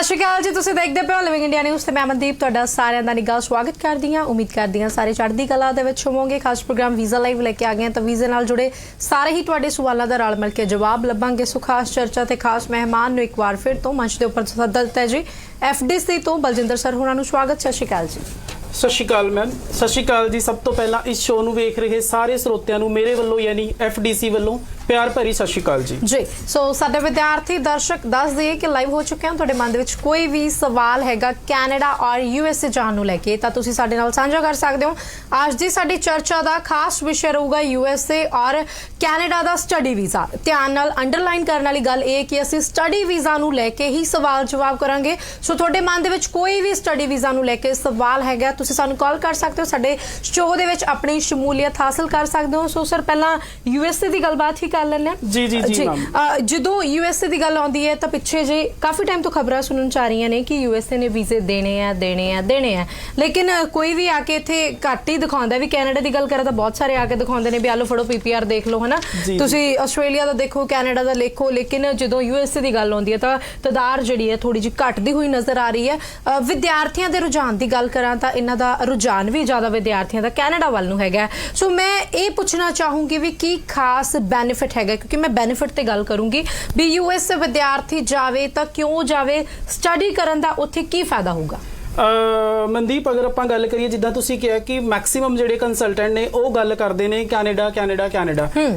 ਸ਼੍ਰੀ ਅਕਾਲ ਜੀ, ਤੁਸੀਂ ਦੇਖਦੇ ਪਏ ਹੋ ਲਿਵਿੰਗ ਇੰਡੀਆ ਨਿਊਜ਼ ਤੇ ਮੈਂ ਮਨਦੀਪ ਤੁਹਾਡਾ ਸਾਰਿਆਂ ਦਾ ਨਿੱਘਾ ਸਵਾਗਤ ਕਰਦੀ ਹਾਂ। ਉਮੀਦ ਕਰਦੀ ਹਾਂ ਸਾਰੇ ਚੜ੍ਹਦੀ ਕਲਾ ਦੇ ਵਿੱਚ ਹੋਵੋਗੇ। ਖਾਸ ਪ੍ਰੋਗਰਾਮ ਵੀਜ਼ਾ ਲਾਈਵ ਲੈ ਕੇ ਆ ਗਏ ਹਾਂ ਤਾਂ ਵੀਜ਼ੇ ਨਾਲ ਜੁੜੇ ਸਾਰੇ ਹੀ ਤੁਹਾਡੇ ਸਵਾਲਾਂ ਦਾ ਰਲ ਮਿਲ ਕੇ ਜਵਾਬ ਲੱਭਾਂਗੇ। ਸੋ ਖਾਸ ਚਰਚਾ ਤੇ ਖਾਸ ਮਹਿਮਾਨ ਨੂੰ ਇੱਕ ਵਾਰ ਫਿਰ ਤੋਂ ਮੰਚ ਦੇ ਉੱਪਰ ਸੱਦਾ ਦਿੱਤਾ ਹੈ ਜੀ। FDC ਤੋਂ ਬਲਜਿੰਦਰ ਸਰ ਹੋਰਾਂ ਨੂੰ ਸਵਾਗਤ। ਸਤਿ ਸ਼੍ਰੀ ਅਕਾਲ ਜੀ। ਸਤਿ ਸ਼੍ਰੀ ਅਕਾਲ ਮੈਮ। ਸਤਿ ਸ਼੍ਰੀ ਅਕਾਲ ਜੀ। ਸਭ ਤੋਂ ਪਹਿਲਾਂ ਇਸ ਸ਼ੋਅ ਨੂੰ ਵੇਖ ਰਹੇ ਸਾਰੇ ਸਰੋਤਿਆਂ ਨੂੰ ਮੇਰੇ ਵੱਲੋਂ ਯਾਨੀ FDC ਵੱਲੋਂ ਪਿਆਰ ਭਰੀ ਸਤਿ ਸ਼੍ਰੀ ਅਕਾਲ ਜੀ। ਜੀ ਸੋ ਸਾਡੇ ਵਿਦਿਆਰਥੀ ਦਰਸ਼ਕ ਦੱਸ ਦਈਏ ਕਿ ਲਾਈਵ ਹੋ ਚੁੱਕੇ ਹਨ। ਤੁਹਾਡੇ ਮਨ ਦੇ ਵਿੱਚ ਕੋਈ ਵੀ ਸਵਾਲ ਹੈਗਾ ਕੈਨੇਡਾ ਔਰ USA ਜਾਣ ਨੂੰ ਲੈ ਕੇ ਤਾਂ ਤੁਸੀਂ ਸਾਡੇ ਨਾਲ ਸਾਂਝਾ ਕਰ ਸਕਦੇ ਹੋ। ਅੱਜ ਦੀ ਸਾਡੀ ਚਰਚਾ ਦਾ ਖਾਸ ਵਿਸ਼ਾ ਰਹੂਗਾ USA ਔਰ ਕੈਨੇਡਾ ਦਾ ਸਟੱਡੀ ਵੀਜ਼ਾ। ਧਿਆਨ ਨਾਲ ਅੰਡਰਲਾਈਨ ਕਰਨ ਵਾਲੀ ਗੱਲ ਇਹ ਕਿ ਅਸੀਂ ਸਟੱਡੀ ਵੀਜ਼ਾ ਨੂੰ ਲੈ ਕੇ ਹੀ ਸਵਾਲ ਜਵਾਬ ਕਰਾਂਗੇ। ਸੋ ਤੁਹਾਡੇ ਮਨ ਦੇ ਵਿੱਚ ਕੋਈ ਵੀ ਸਟੱਡੀ ਵੀਜ਼ਾ ਨੂੰ ਲੈ ਕੇ ਸਵਾਲ ਹੈਗਾ ਤੁਸੀਂ ਸਾਨੂੰ ਕਾਲ ਕਰ ਸਕਦੇ ਹੋ। ਸਾਡੇ ਸ਼ੋਅ ਦੇ ਵਿੱਚ ਆਪਣੀ ਸ਼ਮੂਲੀਅਤ ਹਾਸਲ ਕਰ ਸਕਦੇ ਹੋ। ਸੋ ਸਰ ਪਹਿਲਾਂ USA ਦੀ ਗੱਲਬਾਤ ਹੀ ਕਰ ਲੈਂਦੇ ਹਾਂ। ਜੀ ਜੀ ਜੀ ਮੈਮ। ਜਦੋਂ USA ਦੀ ਗੱਲ ਆਉਂਦੀ ਹੈ ਤਾਂ ਪਿੱਛੇ ਜੇ ਕਾਫੀ ਟਾਈਮ ਤੋਂ ਖਬਰਾਂ ਸੁਣਨ ਚ ਆ ਰਹੀਆਂ ਨੇ ਕਿ USA ਨੇ ਵੀਜ਼ੇ ਦੇਣੇ ਆ ਲੇਕਿਨ ਕੋਈ ਵੀ ਆ ਕੇ ਇੱਥੇ ਘੱਟ ਹੀ ਦਿਖਾਉਂਦਾ। ਵੀ ਕੈਨੇਡਾ ਦੀ ਗੱਲ ਕਰਾਂ ਤਾਂ ਬਹੁਤ ਸਾਰੇ ਆ ਕੇ ਦਿਖਾਉਂਦੇ ਨੇ ਵੀ ਆਲੋ ਫੜੋ PPR ਦੇਖ ਲਓ, ਹਨਾ। ਤੁਸੀਂ ਆਸਟ੍ਰੇਲੀਆ ਦਾ ਦੇਖੋ, ਕੈਨੇਡਾ ਦਾ ਦੇਖੋ, ਲੇਕਿਨ ਜਦੋਂ USA ਦੀ ਗੱਲ ਆਉਂਦੀ ਹੈ ਤਾਂ ਤਦਾਰ ਜਿਹੜੀ ਹੈ ਥੋੜੀ ਜਿਹੀ ਘਟਦੀ ਹੋਈ ਨਜ਼ਰ ਆ ਰਹੀ ਹੈ। ਵਿਦਿਆਰਥੀਆਂ ਦੇ ਰੁਝਾਨ ਦੀ ਗੱਲ ਕਰਾਂ ਤਾਂ ਇਹਨਾਂ ਦਾ ਰੁਝਾਨ ਵੀ ਜ਼ਿਆਦਾ ਵਿਦਿਆਰਥੀਆਂ ਦਾ ਕੈਨੇਡਾ ਵੱਲ ਨੂੰ ਹੈਗਾ। ਸੋ ਮੈਂ ਇਹ ਪੁੱਛਣਾ ਚਾਹੂੰਗੀ ਵੀ ਕੀ ਖਾਸ ਬੈਨੀਫਿਟ ਹੈਗਾ, ਕਿਉਂਕਿ ਮੈਂ ਬੈਨੀਫਿਟ ਤੇ ਗੱਲ ਕਰੂੰਗੀ ਵੀ US ਵਿਦਿਆਰਥੀ ਜਾਵੇ ਤਾਂ ਕਿਉਂ ਜਾਵੇ, ਸਟੱਡੀ ਕਰਨ ਦਾ ਉੱਥੇ ਕੀ ਫਾਇਦਾ ਹੋਊਗਾ। ਮਨਦੀਪ, ਅਗਰ ਆਪਾਂ ਗੱਲ ਕਰੀਏ ਜਿੱਦਾਂ ਤੁਸੀਂ ਕਿਹਾ ਕਿ ਮੈਕਸਿਮਮ ਜਿਹੜੇ ਕੰਸਲਟੈਂਟ ਨੇ ਉਹ ਗੱਲ ਕਰਦੇ ਨੇ ਕੈਨੇਡਾ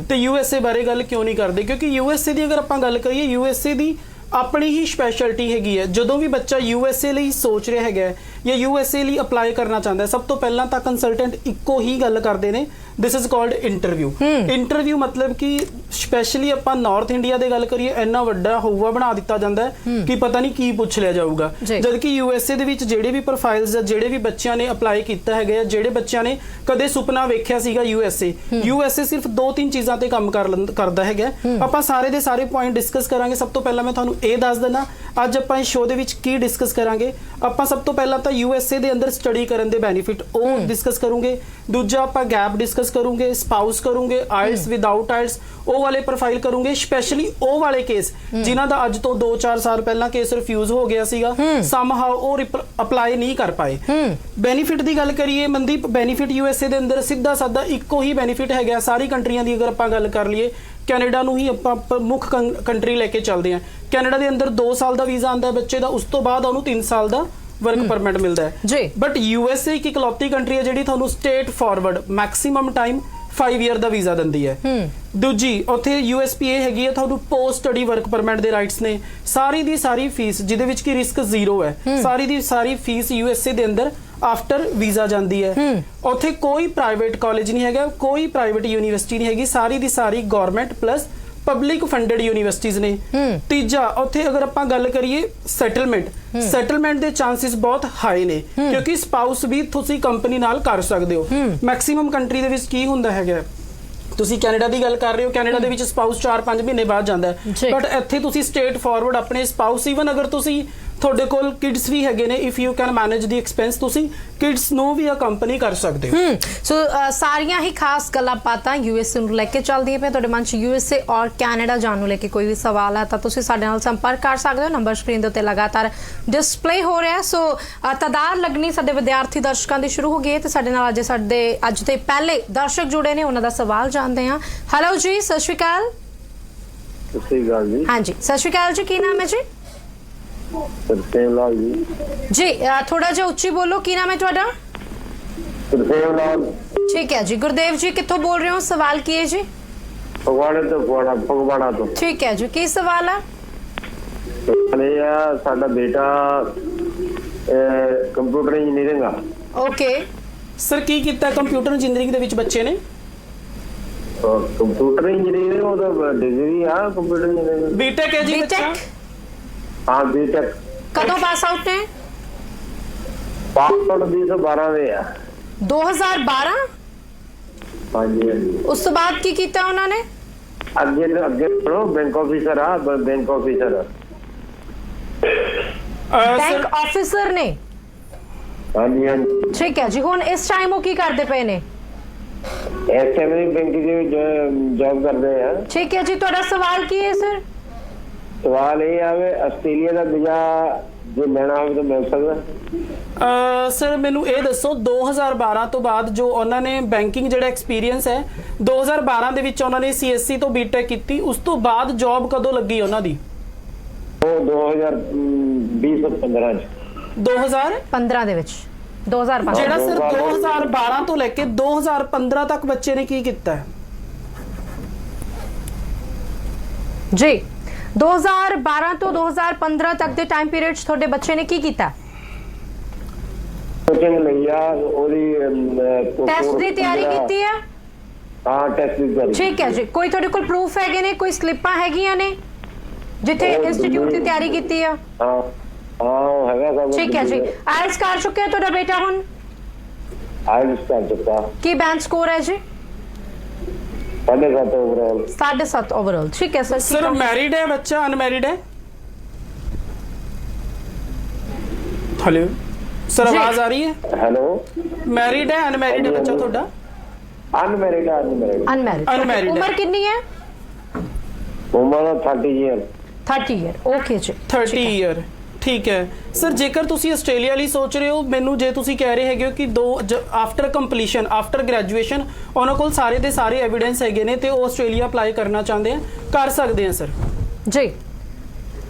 ਤੇ USA ਬਾਰੇ ਗੱਲ ਕਿਉਂ ਨਹੀਂ ਕਰਦੇ, ਕਿਉਂਕਿ USA ਦੀ ਅਗਰ ਆਪਾਂ ਗੱਲ ਕਰੀਏ USA ਦੀ ਆਪਣੀ ਹੀ ਸਪੈਸ਼ਲਿਟੀ ਹੈਗੀ ਹੈ। ਜਦੋਂ ਵੀ ਬੱਚਾ USA ਲਈ ਸੋਚ ਰਿਹਾ ਹੈਗਾ ਜਾਂ USA ਲਈ ਅਪਲਾਈ ਕਰਨਾ ਚਾਹੁੰਦਾ ਸਭ ਤੋਂ ਪਹਿਲਾਂ ਤਾਂ ਕੰਸਲਟੈਂਟ ਇੱਕੋ ਹੀ ਗੱਲ ਕਰਦੇ ਨੇ, ਦਿਸ ਇਜ਼ ਕਾਲਡ ਇੰਟਰਵਿਊ। ਮਤਲਬ ਕਿ ਸਪੈਸ਼ਲੀ ਆਪਾਂ ਨਾਰਥ ਇੰਡੀਆ ਦੇ ਗੱਲ ਕਰੀਏ ਇੰਨਾ ਵੱਡਾ ਹੋਊਗਾ ਬਣਾ ਦਿੱਤਾ ਜਾਂਦਾ ਹੈ ਕਿ ਪਤਾ ਨਹੀਂ ਕੀ ਪੁੱਛ ਲਿਆ ਜਾਊਗਾ। ਜਦਕਿ USA ਦੇ ਵਿੱਚ ਜਿਹੜੇ ਵੀ ਪ੍ਰੋਫਾਈਲਸ ਜਾਂ ਜਿਹੜੇ ਵੀ ਬੱਚਿਆਂ ਨੇ ਅਪਲਾਈ ਕੀਤਾ ਹੈਗਾ, ਜਿਹੜੇ ਬੱਚਿਆਂ ਨੇ ਕਦੇ ਸੁਪਨਾ ਵੇਖਿਆ ਸੀਗਾ USA ਸਿਰਫ 2-3 ਚੀਜ਼ਾਂ ਤੇ ਕੰਮ ਕਰਦਾ ਹੈਗਾ। ਆਪਾਂ ਸਾਰੇ ਦੇ ਸਾਰੇ ਪੁਆਇੰਟ ਡਿਸਕਸ ਕਰਾਂਗੇ। ਸਭ ਤੋਂ ਪਹਿਲਾਂ ਮੈਂ ਤੁਹਾਨੂੰ ਇਹ ਦੱਸ ਦਿੰਦਾ ਅੱਜ ਆਪਾਂ ਇਸ ਸ਼ੋਅ ਦੇ ਵਿੱਚ ਕੀ ਡਿਸਕਸ ਕਰਾਂਗੇ। ਆਪਾਂ ਸਭ ਤੋਂ ਪਹਿਲਾਂ ਤਾਂ USA ਦੇ ਅੰਦਰ ਸਟੱਡੀ ਕਰਨ ਦੇ ਬੈਨੀਫਿਟ ਉਹ ਡਿਸਕਸ ਕਰੂੰਗੇ। ਦੂਜਾ ਆਪਾਂ ਗੈਪ ਡਿਸਕਸ ਕਰੂੰਗੇ, ਸਪਾਊਸ ਕਰੂੰਗੇ, ਆਇਲਸ ਵਿਦਆਊਟ ਆਇਲਸ ਉਹ ਵਾਲੇ ਪ੍ਰੋਫਾਈਲ ਕਰੂੰਗੇ। ਸਪੈਸ਼ਲੀ ਉਹ ਵਾਲੇ ਕੇਸ ਜਿਨ੍ਹਾਂ ਦਾ ਅੱਜ ਤੋਂ 2-4 ਸਾਲ ਪਹਿਲਾਂ ਕੇਸ ਰਿਫਿਊਜ਼ ਹੋ ਗਿਆ ਸੀਗਾ, ਸਮਹਾਉ ਉਹ ਅਪਲਾਈ ਨਹੀਂ ਕਰ ਪਾਏ। ਬੈਨੀਫਿਟ ਦੀ ਗੱਲ ਕਰੀਏ ਮਨਦੀਪ, ਬੈਨੀਫਿਟ USA ਦੇ ਅੰਦਰ ਸਿੱਧਾ ਸਾਦਾ ਇੱਕੋ ਹੀ ਬੈਨੀਫਿਟ ਹੈਗਾ। ਸਾਰੀ ਕੰਟਰੀਆਂ ਦੀ ਅਗਰ ਆਪਾਂ ਗੱਲ ਕਰ ਲਈਏ, ਕੈਨੇਡਾ ਨੂੰ ਹੀ ਆਪਾਂ ਮੁੱਖ ਕੰਟਰੀ ਲੈ ਕੇ ਚੱਲਦੇ ਹਾਂ। ਕੈਨੇਡਾ ਦੇ ਅੰਦਰ 2 ਸਾਲ ਦਾ ਵੀਜ਼ਾ ਆਉਂਦਾ ਬੱਚੇ ਦਾ, ਉਸ ਤੋਂ ਬਾਅਦ ਉਹਨੂੰ 3 ਸਾਲ ਦਾ ਵਰਕ ਪਰਮਿਟ ਮਿਲਦਾ ਹੈ। ਬਟ USA ਇੱਕ ਇਕਲੌਤੀ ਕੰਟਰੀ ਹੈ ਜਿਹੜੀ ਤੁਹਾਨੂੰ straightforward maximum time 5 year ਦਾ ਵੀਜ਼ਾ ਦਿੰਦੀ ਹੈ। ਦੂਜੀ ਉੱਥੇ USPA ਹੈਗੀ ਹੈ, ਤੁਹਾਨੂੰ ਪੋਸਟ ਸਟੱਡੀ ਵਰਕ ਪਰਮਿਟ ਦੇ ਰਾਈਟਸ ਨੇ। ਸਾਰੀ ਦੀ ਸਾਰੀ ਫੀਸ ਜਿਹਦੇ ਵਿੱਚ ਕਿ ਰਿਸਕ 0 ਹੈ, ਸਾਰੀ ਦੀ ਸਾਰੀ ਫੀਸ USA ਦੇ ਅੰਦਰ ਆਫਟਰ ਵੀਜ਼ਾ ਜਾਂਦੀ ਹੈ। ਉੱਥੇ ਕੋਈ ਪ੍ਰਾਈਵੇਟ ਕਾਲਜ ਨਹੀਂ ਹੈਗਾ, ਕੋਈ ਪ੍ਰਾਈਵੇਟ ਯੂਨੀਵਰਸਿਟੀ ਨਹੀਂ ਹੈਗੀ, ਸਾਰੀ ਦੀ ਸਾਰੀ government plus public funded universities ਨੇ। ਤੀਜਾ ਉੱਥੇ ਅਗਰ ਆਪਾਂ ਗੱਲ ਕਰੀਏ ਸੈਟਲਮੈਂਟ ਦੇ ਚਾਂਸਸ ਬਹੁਤ ਹਾਈ ਨੇ, ਕਿਉਂਕਿ ਸਪਾਊਸ ਵੀ ਤੁਸੀਂ ਕੰਪਨੀ ਨਾਲ ਕਰ ਸਕਦੇ ਹੋ। ਮੈਕਸਿਮਮ ਕੰਟਰੀ ਦੇ ਵਿੱਚ ਕੀ ਹੁੰਦਾ ਹੈਗਾ, ਤੁਸੀਂ ਕੈਨੇਡਾ ਦੀ ਗੱਲ ਕਰ ਰਹੇ ਹੋ, ਕੈਨੇਡਾ ਦੇ ਵਿੱਚ ਸਪਾਊਸ 4-5 ਮਹੀਨੇ ਬਾਅਦ ਜਾਂਦਾ ਹੈ। ਬਟ ਇੱਥੇ ਤੁਸੀਂ ਸਟੇਟ ਫਾਰਵਰਡ ਆਪਣੇ ਸਪਾਊਸ, ਈਵਨ ਅਗਰ ਤੁਸੀਂ ਤੁਹਾਡੇ ਕੋਲ ਕਿਡਸ ਵੀ ਹੈਗੇ ਨੇ, if you can manage the expense, ਤੁਸੀਂ ਕਿਡਸ ਨੂੰ ਵੀ ਅਕੰਪਨੀ ਕਰ ਸਕਦੇ ਹੋ। ਸੋ ਸਾਰੀਆਂ ਹੀ ਖਾਸ ਗੱਲਾਂ ਬਾਤਾਂ USA ਨੂੰ ਲੈ ਕੇ ਚੱਲਦੀਆਂ ਪਈਆਂ। ਤੁਹਾਡੇ ਮਨ 'ਚ USA ਔਰ ਕੈਨੇਡਾ ਜਾਣ ਨੂੰ ਲੈ ਕੇ ਕੋਈ ਵੀ ਸਵਾਲ ਹੈ ਤਾਂ ਤੁਸੀਂ ਸਾਡੇ ਨਾਲ ਸੰਪਰਕ ਕਰ ਸਕਦੇ ਹੋ। ਨੰਬਰ ਸਕਰੀਨ ਦੇ ਉੱਤੇ ਲਗਾਤਾਰ ਡਿਸਪਲੇ ਹੋ ਰਿਹਾ। ਸੋ ਤਦਾਰ ਲੱਗਣੀ ਸਾਡੇ ਵਿਦਿਆਰਥੀ ਦਰਸ਼ਕਾਂ ਦੀ ਸ਼ੁਰੂ ਹੋ ਗਈ ਹੈ ਤੇ ਸਾਡੇ ਨਾਲ ਅੱਜ ਦੇ ਪਹਿਲੇ ਦਰਸ਼ਕ ਜੁੜੇ ਨੇ, ਉਹਨਾਂ ਦਾ ਸਵਾਲ ਜਾਣਦੇ ਹਾਂ। ਹੈਲੋ ਜੀ, ਸਤਿ ਸ਼੍ਰੀ ਅਕਾਲ। ਸਤਿ ਸ਼੍ਰੀ ਅਕਾਲ ਜੀ। ਹਾਂਜੀ, ਸਤਿ ਸ਼੍ਰੀ ਅਕਾਲ ਜੀ। ਕੀ ਨਾਮ ਹੈ ਜੀ? ਤਰਸੇਮ ਲਾਲ ਜੀ। ਥੋੜਾ ਜਿਹਾ ਉੱਚੀ ਬੋਲੋ। ਕੀ ਨਾਮ ਹੈ ਤੁਹਾਡਾ? ਤਰਸੇਮ ਲਾਲ। ਠੀਕ ਹੈ ਜੀ। ਗੁਰਦੇਵ ਜੀ ਕਿੱਥੋਂ ਬੋਲ ਰਹੇ ਹੋ? ਸਵਾਲ ਕੀ ਹੈ ਜੀ? ਫਗਵਾੜਾ ਤੋਂ। ਠੀਕ ਹੈ ਜੀ, ਕੀ ਸਵਾਲ ਹੈ? ਸਾਡਾ ਬੇਟਾ ਕੰਪਿਊਟਰ ਇੰਜੀਨੀਅਰਿੰਗ ਆ। ਓਕੇ ਸਰ, ਕੀ ਕੀਤਾ ਕੰਪਿਊਟਰ ਇੰਜੀਨੀਅਰਿੰਗ ਦੇ ਵਿੱਚ ਬੱਚੇ ਨੇ? ਕੰਪਿਊਟਰ ਇੰਜੀਨੀਅਰਿੰਗ ਉਹਦਾ ਡਿਗਰੀ ਆ, ਕੰਪਿਊਟਰ ਇੰਜੀਨੀਅਰਿੰਗ ਬੀਟੈਕ ਹੈ ਜੀ ਬੱਚਾ। ਹਾਂ, ਬੀਟੈਕ। ਕਦੋਂ ਪਾਸ ਆਊਟ ਨੇ? ਪਾਸ ਆਊਟ 2012 ਦੇ ਆ। 2012? ਹਾਂਜੀ। ਉਸ ਤੋਂ ਬਾਅਦ ਕੀ ਕੀਤਾ ਉਹਨਾਂ ਨੇ? ਅੱਗੇ ਬੈਂਕ ਆਫੀਸਰ ਆ, ਬੈਂਕ ਆਫੀਸਰ। ਬੈਂਕ ਆਫੀਸਰ ਨੇ? ਹਾਂਜੀ। ਠੀਕ ਹੈ ਜੀ। ਹੁਣ ਇਸ ਟਾਈਮ ਉਹ ਕੀ ਕਰਦੇ ਪਏ ਨੇ? ਐਸਐਮਈ ਬੈਂਕ ਦੀ ਜੌਬ ਕਰਦੇ ਆ। ਠੀਕ ਹੈ ਜੀ। ਤੁਹਾਡਾ ਸਵਾਲ ਕੀ ਹੈ ਸਰ? ਸਵਾਲ ਇਹ ਆਵੇ, ਆਸਟ੍ਰੇਲੀਆ ਦਾ ਵੀਜ਼ਾ ਜੇ ਲੈਣਾ ਹੋਵੇ ਤਾਂ ਮਿਲ ਸਕਦਾ। ਸਰ ਮੈਨੂੰ ਇਹ ਦੱਸੋ 2012 ਤੋਂ ਬਾਅਦ ਜੋ ਉਹਨਾਂ ਨੇ ਬੈਂਕਿੰਗ ਜਿਹੜਾ ਐਕਸਪੀਰੀਅੰਸ ਹੈ 2012 ਦੇ ਵਿੱਚ ਉਹਨਾਂ ਨੇ CSC ਤੋਂ ਬੀਟੈਕ ਕੀਤੀ, ਉਸ ਤੋਂ ਬਾਅਦ ਜੌਬ ਕਦੋਂ ਲੱਗੀ ਉਹਨਾਂ ਦੀ? ਉਹ 2020-15 ਚ 2015 ਦੇ ਵਿੱਚ 2015 ਜਿਹੜਾ ਸਰ 2012 ਤੋਂ ਲੈ ਕੇ 2015 ਤੱਕ ਬੱਚੇ ਨੇ ਕੀ ਕੀਤਾ ਹੈ? ਜੀ 2012 ਤੋਂ 2015 ਤੱਕ ਦੇ ਟਾਈਮ ਪੀਰੀਅਡ 'ਚ ਤੁਹਾਡੇ ਬੱਚੇ ਨੇ ਕੀ ਕੀਤਾ? ਕੋਚਿੰਗ ਲਈ ਆ, ਉਹਦੀ ਟੈਸਟ ਦੀ ਤਿਆਰੀ ਕੀਤੀ ਹੈ? ਹਾਂ, ਟੈਸਟ ਦੀ ਤਿਆਰੀ। ਠੀਕ ਹੈ ਜੀ। ਕੋਈ ਤੁਹਾਡੇ ਕੋਲ ਪ੍ਰੂਫ ਹੈਗੇ ਨੇ, ਕੋਈ ਸਲਿੱਪਾਂ ਹੈਗੀਆਂ ਨੇ ਜਿੱਥੇ ਇੰਸਟੀਚਿਊਟ ਦੀ ਤਿਆਰੀ ਕੀਤੀ ਆ? ਹਾਂ ਉਹ ਹੈਗਾ ਸਭ। ਠੀਕ ਹੈ ਜੀ। ਆਇਲਸ ਕਰ ਚੁੱਕਿਆ ਤੁਹਾਡਾ ਬੇਟਾ ਹੁਣ? ਆਇਲਸ ਕਰ ਚੁੱਕਾ। ਕੀ ਬੈਂਡ ਸਕੋਰ ਹੈ ਜੀ? 7.5 ਓਵਰਆਲ। 7.5 ਓਵਰਆਲ। ਠੀਕ ਹੈ ਸਰ। ਸਰ ਮੈਰਿਡ ਹੈ ਬੱਚਾ, ਅਨਮੈਰਿਡ ਹੈ? हेलो सर, आवाज आ रही है? हेलो, मैरिड है अनमैरिड है बच्चा ਤੁਹਾਡਾ? अनमैरिड है। अनमैरिड। उम्र कितनी है? उम्र 30 ईयर। 30 ईयर। ओके जी, 30 ईयर। ਠੀਕ ਹੈ ਸਰ। ਜੇਕਰ ਤੁਸੀਂ ਆਸਟ੍ਰੇਲੀਆ ਲਈ ਸੋਚ ਰਹੇ ਹੋ, ਮੈਨੂੰ ਜੇ ਤੁਸੀਂ ਕਹਿ ਰਹੇ ਹੈਗੇ ਹੋ ਕਿ ਆਫਟਰ ਕੰਪਲੀਸ਼ਨ, ਆਫਟਰ ਗ੍ਰੈਜੂਏਸ਼ਨ ਉਹਨਾਂ ਕੋਲ ਸਾਰੇ ਦੇ ਸਾਰੇ ਐਵੀਡੈਂਸ ਹੈਗੇ ਨੇ ਤੇ ਉਹ ਆਸਟ੍ਰੇਲੀਆ ਅਪਲਾਈ ਕਰਨਾ ਚਾਹੁੰਦੇ ਆ, ਕਰ ਸਕਦੇ ਆ ਸਰ। ਜੀ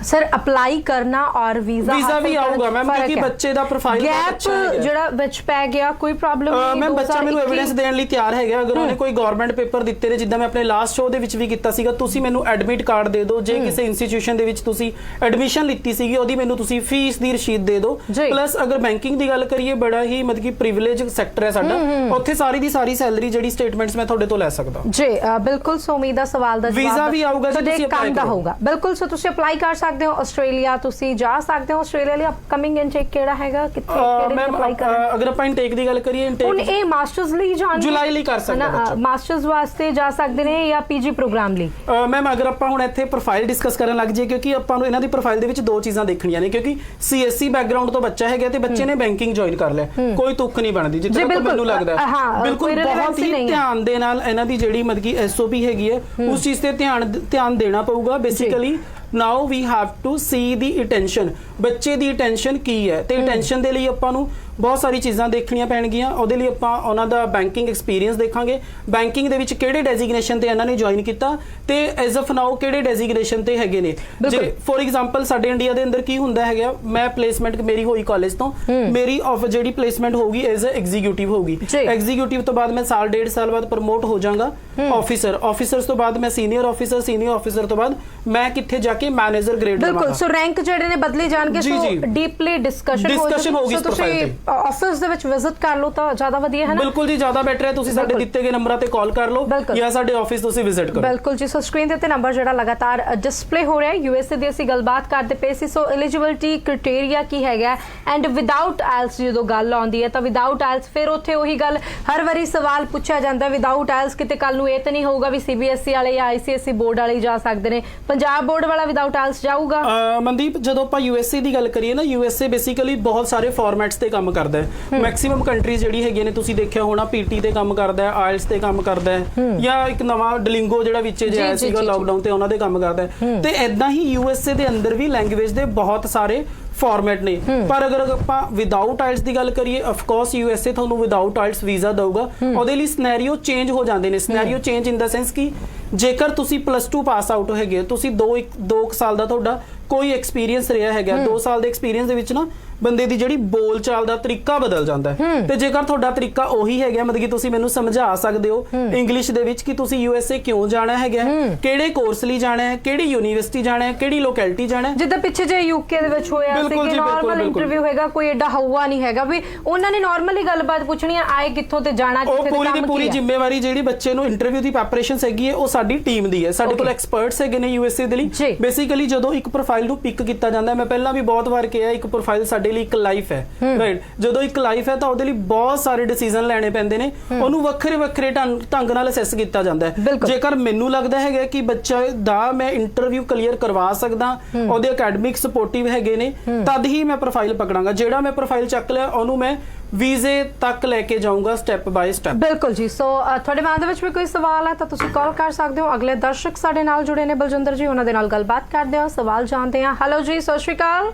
सर अप्लाई करना और वीजा भी आऊगा मैम, क्योंकि बच्चे ਦਾ ਪ੍ਰੋਫਾਈਲ ਗੈਪ ਜਿਹੜਾ ਵਿੱਚ ਪੈ ਗਿਆ, ਕੋਈ ਪ੍ਰੋਬਲਮ ਨਹੀਂ। ਮੈਂ ਬੱਚਾ ਮੈਨੂੰ ਐਵੀਡੈਂਸ ਦੇਣ ਲਈ ਤਿਆਰ ਹੈਗਾ। ਅਗਰ ਉਹਨੇ ਕੋਈ ਗਵਰਨਮੈਂਟ ਪੇਪਰ ਦਿੱਤੇ ਨੇ, ਜਿੱਦਾਂ ਮੈਂ ਆਪਣੇ ਲਾਸਟ ਸ਼ੋਅ ਦੇ ਵਿੱਚ ਵੀ ਕੀਤਾ ਸੀਗਾ, ਤੁਸੀਂ ਮੈਨੂੰ ਐਡਮਿਟ ਕਾਰਡ ਦੇ ਦਿਓ। ਜੇ ਕਿਸੇ ਇੰਸਟੀਟਿਊਸ਼ਨ ਦੇ ਵਿੱਚ ਤੁਸੀਂ ਐਡਮਿਸ਼ਨ ਲਿੱਤੀ ਸੀਗੀ, ਉਹਦੀ ਮੈਨੂੰ ਤੁਸੀਂ ਫੀਸ ਦੀ ਰਸੀਦ ਦੇ ਦਿਓ। ਪਲੱਸ ਅਗਰ ਬੈਂਕਿੰਗ ਦੀ ਗੱਲ ਕਰੀਏ, ਬੜਾ ਹੀ ਮਤਲਬ ਕਿ ਪ੍ਰਿਵਿਲੇਜ ਸੈਕਟਰ ਹੈ ਸਾਡਾ, ਉੱਥੇ ਸਾਰੀ ਦੀ ਸਾਰੀ ਸੈਲਰੀ ਜਿਹੜੀ ਸਟੇਟਮੈਂਟਸ ਮੈਂ ਤੁਹਾਡੇ ਤੋਂ ਲੈ ਸਕਦਾ ਜੀ। ਬਿਲਕੁਲ। ਸੋ ਉਮੀਦ ਦਾ ਸਵਾਲ ਦਾ ਜਵਾਬ ਵੀਜ਼ਾ ਵੀ ਆਊਗਾ ਜੀ, ਤੁਸੀਂ ਅਪਲਾਈ ਦਾ ਹੋਊਗਾ। ਬਿਲਕੁਲ। ਸੋ ਤੁਸੀਂ ਅਪਲਾਈ ਕਰ ਸਕਦੇ ਹੋ ਆਸਟ੍ਰੇਲੀਆ, ਤੁਸੀਂ ਜਾ ਸਕਦੇ ਹੋ ਆਸਟ੍ਰੇਲੀਆ ਲਈ। ਅਪਕਮਿੰਗ ਇਨਟੇਕ ਕਿਹੜਾ ਹੈਗਾ, ਕਿੱਥੇ ਕਿਹੜੇ ਅਪਲਾਈ ਕਰਨਾ? ਅਗਰ ਆਪਾਂ ਇਨਟੇਕ ਦੀ ਗੱਲ ਕਰੀਏ, ਹੁਣ ਇਹ ਮਾਸਟਰਸ ਲਈ ਜਾਣ ਜੁਲਾਈ ਲਈ ਕਰ ਸਕਦੇ ਬੱਚਾ। ਮਾਸਟਰਸ ਵਾਸਤੇ ਜਾ ਸਕਦੇ ਨੇ ਜਾਂ ਪੀਜੀ ਪ੍ਰੋਗਰਾਮ ਲਈ? ਮੈਮ ਅਗਰ ਆਪਾਂ ਹੁਣ ਇੱਥੇ ਪ੍ਰੋਫਾਈਲ ਡਿਸਕਸ ਕਰਨ ਲੱਗ ਜਾਈਏ, ਕਿਉਂਕਿ ਆਪਾਂ ਨੂੰ ਇਹਨਾਂ ਦੀ ਪ੍ਰੋਫਾਈਲ ਦੇ ਵਿੱਚ ਦੋ ਚੀਜ਼ਾਂ ਦੇਖਣੀਆਂ ਨੇ, ਕਿਉਂਕਿ CSC ਬੈਕਗ੍ਰਾਉਂਡ ਤੋਂ ਬੱਚਾ ਹੈਗਾ ਤੇ ਬੱਚੇ ਨੇ ਬੈਂਕਿੰਗ ਜੁਆਇਨ ਕਰ ਲਿਆ, ਕੋਈ ਤੁੱਕ ਨਹੀਂ ਬਣਦੀ ਜਿੱਥੇ ਤੱਕ ਮੈਨੂੰ ਲੱਗਦਾ ਹੈ। ਬਿਲਕੁਲ ਬਹੁਤ ਹੀ ਧਿਆਨ ਦੇ ਨਾਲ ਇਹਨਾਂ ਦੀ ਜਿਹੜੀ ਮਤਲਬ ਕਿ SOP ਹੈਗੀ ਹੈ, ਉਸ ਚੀਜ਼ ਤੇ ਧਿਆਨ ਦੇਣਾ ਪਊਗਾ। Basically now we have to see the attention, ਬੱਚੇ ਦੀ attention ਕੀ ਹੈ, ਤੇ attention ਦੇ ਲਈ ਆਪਾਂ ਨੂੰ ਬਹੁਤ ਸਾਰੀ ਚੀਜ਼ਾਂ ਦੇਖਣੀਆਂ ਪੈਣਗੀਆਂ। ਉਹਦੇ ਲਈ ਆਪਾਂ ਉਹਨਾਂ ਦਾ ਬੈਂਕਿੰਗ ਐਕਸਪੀਰੀਅੰਸ ਦੇਖਾਂਗੇ, ਬੈਂਕਿੰਗ ਦੇ ਵਿੱਚ ਕਿਹੜੇ ਡੈਜ਼ਿਗਨੇਸ਼ਨ ਤੇ ਇਹਨਾਂ ਨੇ ਜੁਆਇਨ ਕੀਤਾ ਤੇ ਐਜ਼ ਆਫ ਨਾਓ ਕਿਹੜੇ ਡੈਜ਼ਿਗਨੇਸ਼ਨ ਤੇ ਹੈਗੇ ਨੇ। ਜੇ ਫੋਰ ਐਗਜ਼ਾਮਪਲ ਸਾਡੇ ਇੰਡੀਆ ਦੇ ਅੰਦਰ ਕੀ ਹੁੰਦਾ ਹੈਗਾ, ਮੈਂ ਪਲੇਸਮੈਂਟ ਮੇਰੀ ਹੋਈ ਕਾਲਜ ਤੋਂ, ਮੇਰੀ ਜਿਹੜੀ ਪਲੇਸਮੈਂਟ ਹੋਊਗੀ ਐਜ਼ ਅ ਐਗਜ਼ੀਕਿਊਟਿਵ ਹੋਊਗੀ। ਐਗਜ਼ੀਕਿਊਟਿਵ ਤੋਂ ਬਾਅਦ ਮੈਂ ਸਾਲ ਡੇਢ ਸਾਲ ਬਾਅਦ ਪ੍ਰਮੋਟ ਹੋ ਜਾਵਾਂਗਾ ਆਫਿਸਰ, ਆਫਿਸਰਸ ਤੋਂ ਬਾਅਦ ਮੈਂ ਸੀਨੀਅਰ ਆਫਿਸਰ, ਸੀਨੀਅਰ ਆਫਿਸਰ ਤੋਂ ਬਾਅਦ ਮੈਂ ਕਿੱਥੇ ਜਾ ਕੇ ਮੈਨੇਜਰ ਗ੍ਰੇਡ ਲਵਾਂਗਾ। ਬਿਲਕੁਲ। ਸੋ ਰੈਂਕ ਜਿਹੜੇ ਨੇ ਬਦਲੇ ਜਾਣਗੇ। ਸੋ ਡੀਪਲੀ ਡਿਸਕਸ਼ਨ ਹੋਊਗੀ ਇਸ ਪ੍ਰੋਫਾਈਲ ਤੇ। ਆਫਿਸ ਦੇ ਵਿੱਚ ਵਿਜ਼ਿਟ ਕਰ ਲਓ ਤਾਂ ਜ਼ਿਆਦਾ ਵਧੀਆ ਹੈ ਨਾ? ਬਿਲਕੁਲ ਜੀ, ਜ਼ਿਆਦਾ ਬੈਟਰ ਹੈ। ਤੁਸੀਂ ਸਾਡੇ ਦਿੱਤੇ ਗਏ ਨੰਬਰਾਂ ਤੇ ਕਾਲ ਕਰ ਲਓ ਜਾਂ ਸਾਡੇ ਆਫਿਸ ਤੁਸੀਂ ਵਿਜ਼ਿਟ ਕਰੋ। ਬਿਲਕੁਲ ਜੀ। ਸੋ ਸਕਰੀਨ ਦੇ ਉੱਤੇ ਨੰਬਰ ਜਿਹੜਾ ਲਗਾਤਾਰ ਡਿਸਪਲੇ ਹੋ ਰਿਹਾ ਹੈ। USA ਦੀ ਅਸੀਂ ਗੱਲਬਾਤ ਕਰਦੇ ਪਏ ਸੀ। ਸੋ ਐਲੀਜੀਬਿਲਟੀ ਕ੍ਰਾਈਟੇਰੀਆ ਕੀ ਹੈਗਾ ਐਂਡ ਵਿਦਆਊਟ ਆਇਲਸ ਜਦੋਂ ਗੱਲ ਆਉਂਦੀ ਹੈ ਤਾਂ ਵਿਦਆਊਟ ਆਇਲਸ ਫਿਰ ਉੱਥੇ ਉਹੀ ਗੱਲ ਹਰ ਵਾਰੀ ਸਵਾਲ ਪੁੱਛਿਆ ਜਾਂਦਾ, ਵਿਦਆਊਟ ਆਇਲਸ ਕਿਤੇ ਕੱਲ ਨੂੰ ਇਹ ਤਾਂ ਨਹੀਂ ਹੋਊਗਾ ਵੀ CBSE ਵਾਲੇ ਜਾਂ ICSE ਬੋਰਡ ਵਾਲੇ ਜਾ ਸਕਦੇ ਨੇ, ਪੰਜਾਬ ਬੋਰਡ ਵਾਲਾ ਵਿਦਆਊਟ ਆਇਲਸ ਜਾਊਗਾ? ਮਨਦੀਪ, ਜਦੋਂ ਆਪਾਂ USA ਦੀ ਗੱਲ ਕਰੀਏ ਨਾ, USA ਬੇਸਿਕਲੀ ਬਹੁਤ ਸਾਰੇ ਫਾਰਮੈਟਸ ਤੇ ਕੰਮ ਕਰਦਾ ਹੈ। ਮੈਕਸਿਮਮ ਕੰਟਰੀਜ਼ ਜਿਹੜੀ ਹੈਗੀਆਂ ਨੇ, ਤੁਸੀਂ ਦੇਖਿਆ ਹੋਣਾ, PT ਤੇ ਕੰਮ ਕਰਦਾ ਹੈ, ਆਇਲਸ ਤੇ ਕੰਮ ਕਰਦਾ ਹੈ, ਜਾਂ ਇੱਕ ਨਵਾਂ ਡਲਿੰਗੋ ਜਿਹੜਾ ਵਿੱਚ ਆਇਆ ਸੀਗਾ ਲਾਕਡਾਊਨ ਤੇ, ਉਹਨਾਂ ਦੇ ਕੰਮ ਕਰਦਾ ਹੈ। ਤੇ ਐਦਾਂ ਹੀ USA ਦੇ ਅੰਦਰ ਵੀ ਲੈਂਗੁਏਜ ਦੇ ਬਹੁਤ ਸਾਰੇ ਫਾਰਮੈਟ ਨੇ। ਪਰ ਅਗਰ ਆਪਾਂ ਵਿਦਆਊਟ ਆਇਲਸ ਦੀ ਗੱਲ ਕਰੀਏ, ਆਫ ਕੋਰਸ USA ਤੁਹਾਨੂੰ ਵਿਦਆਊਟ ਆਇਲਸ ਵੀਜ਼ਾ ਦਊਗਾ। ਉਹਦੇ ਲਈ ਸਿਨੈਰੀਓ ਚੇਂਜ ਹੋ ਜਾਂਦੇ ਨੇ। ਸਿਨੈਰੀਓ ਚੇਂਜ ਇਨ ਦਾ ਸੈਂਸ ਕਿ ਜੇਕਰ ਤੁਸੀਂ +2 ਪਾਸ ਆਊਟ ਹੈਗੇ, ਤੁਸੀਂ 2 ਸਾਲ ਦਾ ਤੁਹਾਡਾ ਕੋਈ ਐਕਸਪੀਰੀਅੰਸ ਰਿਹਾ ਹੈਗਾ, 2 ਸਾਲ ਦੇ ਐਕਸਪੀਰੀਅੰਸ ਦੇ ਵਿੱਚ ਨਾ ਬੰਦੇ ਦੀ ਜਿਹੜੀ ਬੋਲ ਚਾਲ ਦਾ ਤਰੀਕਾ ਬਦਲ ਜਾਂਦਾ ਹੈ। ਤੇ ਜੇਕਰ ਤੁਹਾਡਾ ਤਰੀਕਾ ਉਹੀ ਹੈਗਾ, ਮਤਲਬ ਕਿ ਤੁਸੀਂ ਮੈਨੂੰ ਸਮਝਾ ਸਕਦੇ ਹੋ ਇੰਗਲਿਸ਼ ਦੇ ਵਿੱਚ ਕਿ ਤੁਸੀਂ USA ਕਿਉਂ ਜਾਣਾ ਹੈਗਾ, ਕਿਹੜੇ ਕੋਰਸ ਲਈ ਜਾਣਾ ਹੈ, ਕਿਹੜੀ ਯੂਨੀਵਰਸਿਟੀ ਜਾਣਾ ਹੈ, ਕਿਹੜੀ ਲੋਕੈਲਿਟੀ ਜਾਣਾ ਹੈ। ਜਿੱਦਾਂ ਪਿੱਛੇ ਜੇ UK ਦੇ ਵਿੱਚ ਹੋਇਆ ਸੀ ਕਿ ਨਾਰਮਲ ਇੰਟਰਵਿਊ ਹੈਗਾ, ਕੋਈ ਐਡਾ ਹਵਾ ਨਹੀਂ ਹੈਗਾ ਵੀ ਉਹਨਾਂ ਨੇ ਨਾਰਮਲੀ ਗੱਲਬਾਤ ਪੁੱਛਣੀ ਹੈ, ਆਏ ਕਿੱਥੋਂ ਤੇ ਜਾਣਾ ਕਿੱਥੇ ਤੇ ਕੰਮ ਕੀ ਹੈ। ਪੂਰੀ ਜ਼ਿੰਮੇਵਾਰੀ ਜਿਹੜੀ ਬੱਚੇ ਨੂੰ ਇੰਟਰਵਿਊ ਦੀ ਪ੍ਰੈਪਰੇਸ਼ਨ ਹੈਗੀ ਹੈ, ਉਹ ਸਾਡੀ ਟੀਮ ਦੀ ਹੈ। ਸਾਡੇ ਕੋਲ ਐਕਸਪਰਟਸ ਹੈਗੇ ਨੇ USA ਦੇ ਲਈ। ਬੇਸਿਕਲੀ ਜਦੋਂ ਇੱਕ ਪ੍ਰੋਫਾਈਲ ਨੂੰ ਪਿਕ ਕੀਤਾ ਜਾਂਦਾ, ਮੈਂ ਪਹਿਲਾਂ ਵੀ ਬਹੁਤ ਵਾਰ ਕਿਹਾ, ਇੱਕ ਪ੍ਰੋਫਾਈਲ ਸਾਡੇ ਲਈ ਇੱਕ ਲਾਈਫ ਹੈ, ਰਾਈਟ? ਜਦੋਂ ਇੱਕ ਲਾਈਫ ਹੈ ਤਾਂ ਉਹਦੇ ਲਈ ਬਹੁਤ ਸਾਰੇ ਡਿਸੀਜਨ ਲੈਣੇ ਪੈਂਦੇ ਨੇ, ਉਹਨੂੰ ਵੱਖਰੇ ਢੰਗ ਨਾਲ ਅਸੈਸ ਕੀਤਾ ਜਾਂਦਾ ਹੈ। ਜੇਕਰ ਮੈਨੂੰ ਲੱਗਦਾ ਹੈਗਾ ਕਿ ਬੱਚਾ ਦਾ ਮੈਂ ਇੰਟਰਵਿਊ ਕਲੀਅਰ ਕਰਵਾ ਸਕਦਾ, ਉਹਦੇ ਅਕੈਡਮਿਕ ਸਪੋਰਟਿਵ ਹੈਗੇ ਨੇ, ਤਦ ਹੀ ਮੈਂ ਪ੍ਰੋਫਾਈਲ ਪਕੜਾਂਗਾ। ਜਿਹੜਾ ਮੈਂ ਪ੍ਰੋਫਾਈਲ ਚੱਕ ਲਿਆ, ਉਹਨੂੰ ਮੈਂ ਵੀਜ਼ੇ ਤੱਕ ਲੈ ਕੇ ਜਾਊਂਗਾ ਸਟੈਪ ਬਾਏ ਸਟੈਪ। ਬਿਲਕੁਲ ਜੀ। ਸੋ ਤੁਹਾਡੇ ਮਨ ਦੇ ਵਿੱਚ ਵੀ ਕੋਈ ਸਵਾਲ ਹੈ ਤਾਂ ਤੁਸੀਂ ਕਾਲ ਕਰ ਸਕਦੇ ਹੋ। ਅਗਲੇ ਦਰਸ਼ਕ ਸਾਡੇ ਨਾਲ ਜੁੜੇ ਨੇ ਬਲਜਿੰਦਰ ਜੀ, ਉਹਨਾਂ ਦੇ ਨਾਲ ਗੱਲਬਾਤ ਕਰਦੇ ਹਾਂ, ਸਵਾਲ ਜਾਣਦੇ ਹਾਂ। ਹੈਲੋ ਜੀ, ਸਤਿ ਸ਼੍ਰੀ ਅਕਾਲ।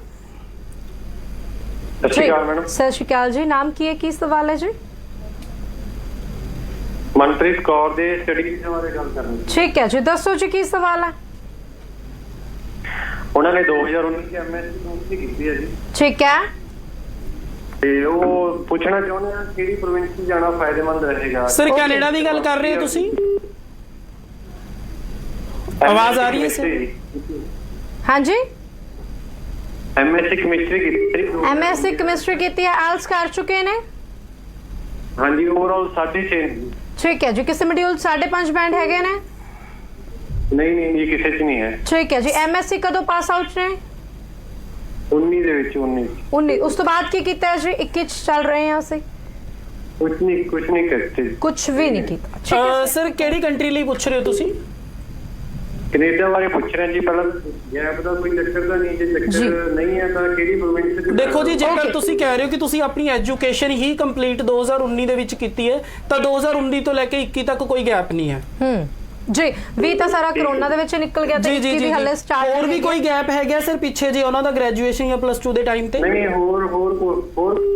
ਸਤਿ ਸ਼੍ਰੀ ਅਕਾਲ ਮੈਡਮ। ਸਤਿ ਸ਼੍ਰੀ ਅਕਾਲ ਜੀ। ਨਾਮ ਕੀ ਹੈ, ਕੀ ਸਵਾਲ ਹੈ ਜੀ? ਮਨਪ੍ਰੀਤ ਕੌਰ ਦੇ ਸਟੱਡੀ ਵੀਜ਼ਾ ਬਾਰੇ ਗੱਲ ਕਰਨੀ। ਠੀਕ ਹੈ ਜੀ, ਦੱਸੋ ਜੀ ਕੀ ਸਵਾਲ ਹੈ। ਉਹਨਾਂ ਨੇ 2019 ਚ ਐਮਐਸਸੀ ਕੀਤੀ ਹੈ ਜੀ, ਠੀਕ ਹੈ। ਤੇ ਉਹ ਪੁੱਛਣਾ ਚਾਹੁੰਦੇ ਆ ਕਿਹੜੀ ਪ੍ਰੋਵਿੰਸ 'ਚ ਜਾਣਾ ਫਾਇਦੇਮੰਦ ਰਹੇਗਾ। ਸਰ ਕੈਨੇਡਾ ਦੀ ਗੱਲ ਕਰ ਰਹੇ ਹੋ ਤੁਸੀਂ? ਆਵਾਜ਼ ਆ ਰਹੀ ਹੈ ਸਰ? ਹਾਂਜੀ, ਐਮਐਸਸੀ ਕੈਮਿਸਟਰੀ ਕੀਤੀ। ਐਮਐਸਸੀ ਕੈਮਿਸਟਰੀ ਕੀਤੀ ਹੈ, ਆਇਲਸ ਕਰ ਚੁੱਕੇ ਨੇ? ਹਾਂਜੀ, ਓਵਰਆਲ 6.5। ਠੀਕ ਹੈ ਜੀ। ਕਿਸੇ ਮੋਡਿਊਲ 5.5 ਬੈਂਡ ਹੈਗੇ ਨੇ? ਨਹੀਂ ਨਹੀਂ ਜੀ, ਕਿਸੇ 'ਚ ਨਹੀਂ ਹੈ। ਠੀਕ ਹੈ ਜੀ। ਐਮਐਸਸੀ ਕਦੋਂ ਪਾਸ ਆਊਟ ਨੇ? 19 ਦੇ ਵਿੱਚ 19। ਉਸ ਤੋਂ ਬਾਅਦ ਕੀ ਕੀਤਾ ਹੈ ਜੀ? 21 ਚ ਚੱਲ ਰਹੇ ਹਾਂ ਅਸੀਂ। ਕੁਝ ਨਹੀਂ ਕਰਤੇ। ਕੁਝ ਵੀ ਨਹੀਂ ਕੀਤਾ। ਠੀਕ ਹੈ ਸਰ ਕਿਹੜੀ ਕੰਟਰੀ ਲਈ ਪੁੱਛ ਰਹੇ ਹੋ ਤੁਸੀਂ? ਕੈਨੇਡਾ ਬਾਰੇ ਪੁੱਛ ਰਹੇ ਜੀ। ਪਹਿਲਾਂ ਗੈਪ ਦਾ ਕੋਈ ਚੱਕਰ ਤਾਂ ਨਹੀਂ, ਜੇ ਚੱਕਰ ਨਹੀਂ ਹੈ ਤਾਂ ਕਿਹੜੀ ਪ੍ਰੋਵਿੰਸ 'ਚ? ਦੇਖੋ ਜੀ, ਜੇਕਰ ਤੁਸੀਂ ਕਹਿ ਰਹੇ ਹੋ ਕਿ ਤੁਸੀਂ ਆਪਣੀ ਐਜੂਕੇਸ਼ਨ ਹੀ ਕੰਪਲੀਟ 2019 ਦੇ ਵਿੱਚ ਕੀਤੀ ਹੈ ਤਾਂ 2019 ਤੋਂ ਲੈ ਕੇ 21 ਤੱਕ ਕੋਈ ਗੈਪ ਨਹੀਂ ਹੈ। ਜੀ, ਵੀ ਤਾਂ ਸਾਰਾ ਕਰੋਨਾ ਦੇ ਵਿੱਚ ਨਿਕਲ ਗਿਆ ਤੇ 21 ਵੀ ਹੱਲੇ ਸਟਾਰਟ। ਹੋਰ ਵੀ ਕੋਈ ਗੈਪ ਹੈਗਾ ਸਰ ਪਿੱਛੇ ਜੇ ਉਹਨਾਂ ਦਾ ਗ੍ਰੈਜੂਏਸ਼ਨ ਜਾਂ +2 ਦੇ ਟਾਈਮ ਤੇ? ਨਹੀਂ, ਹੋਰ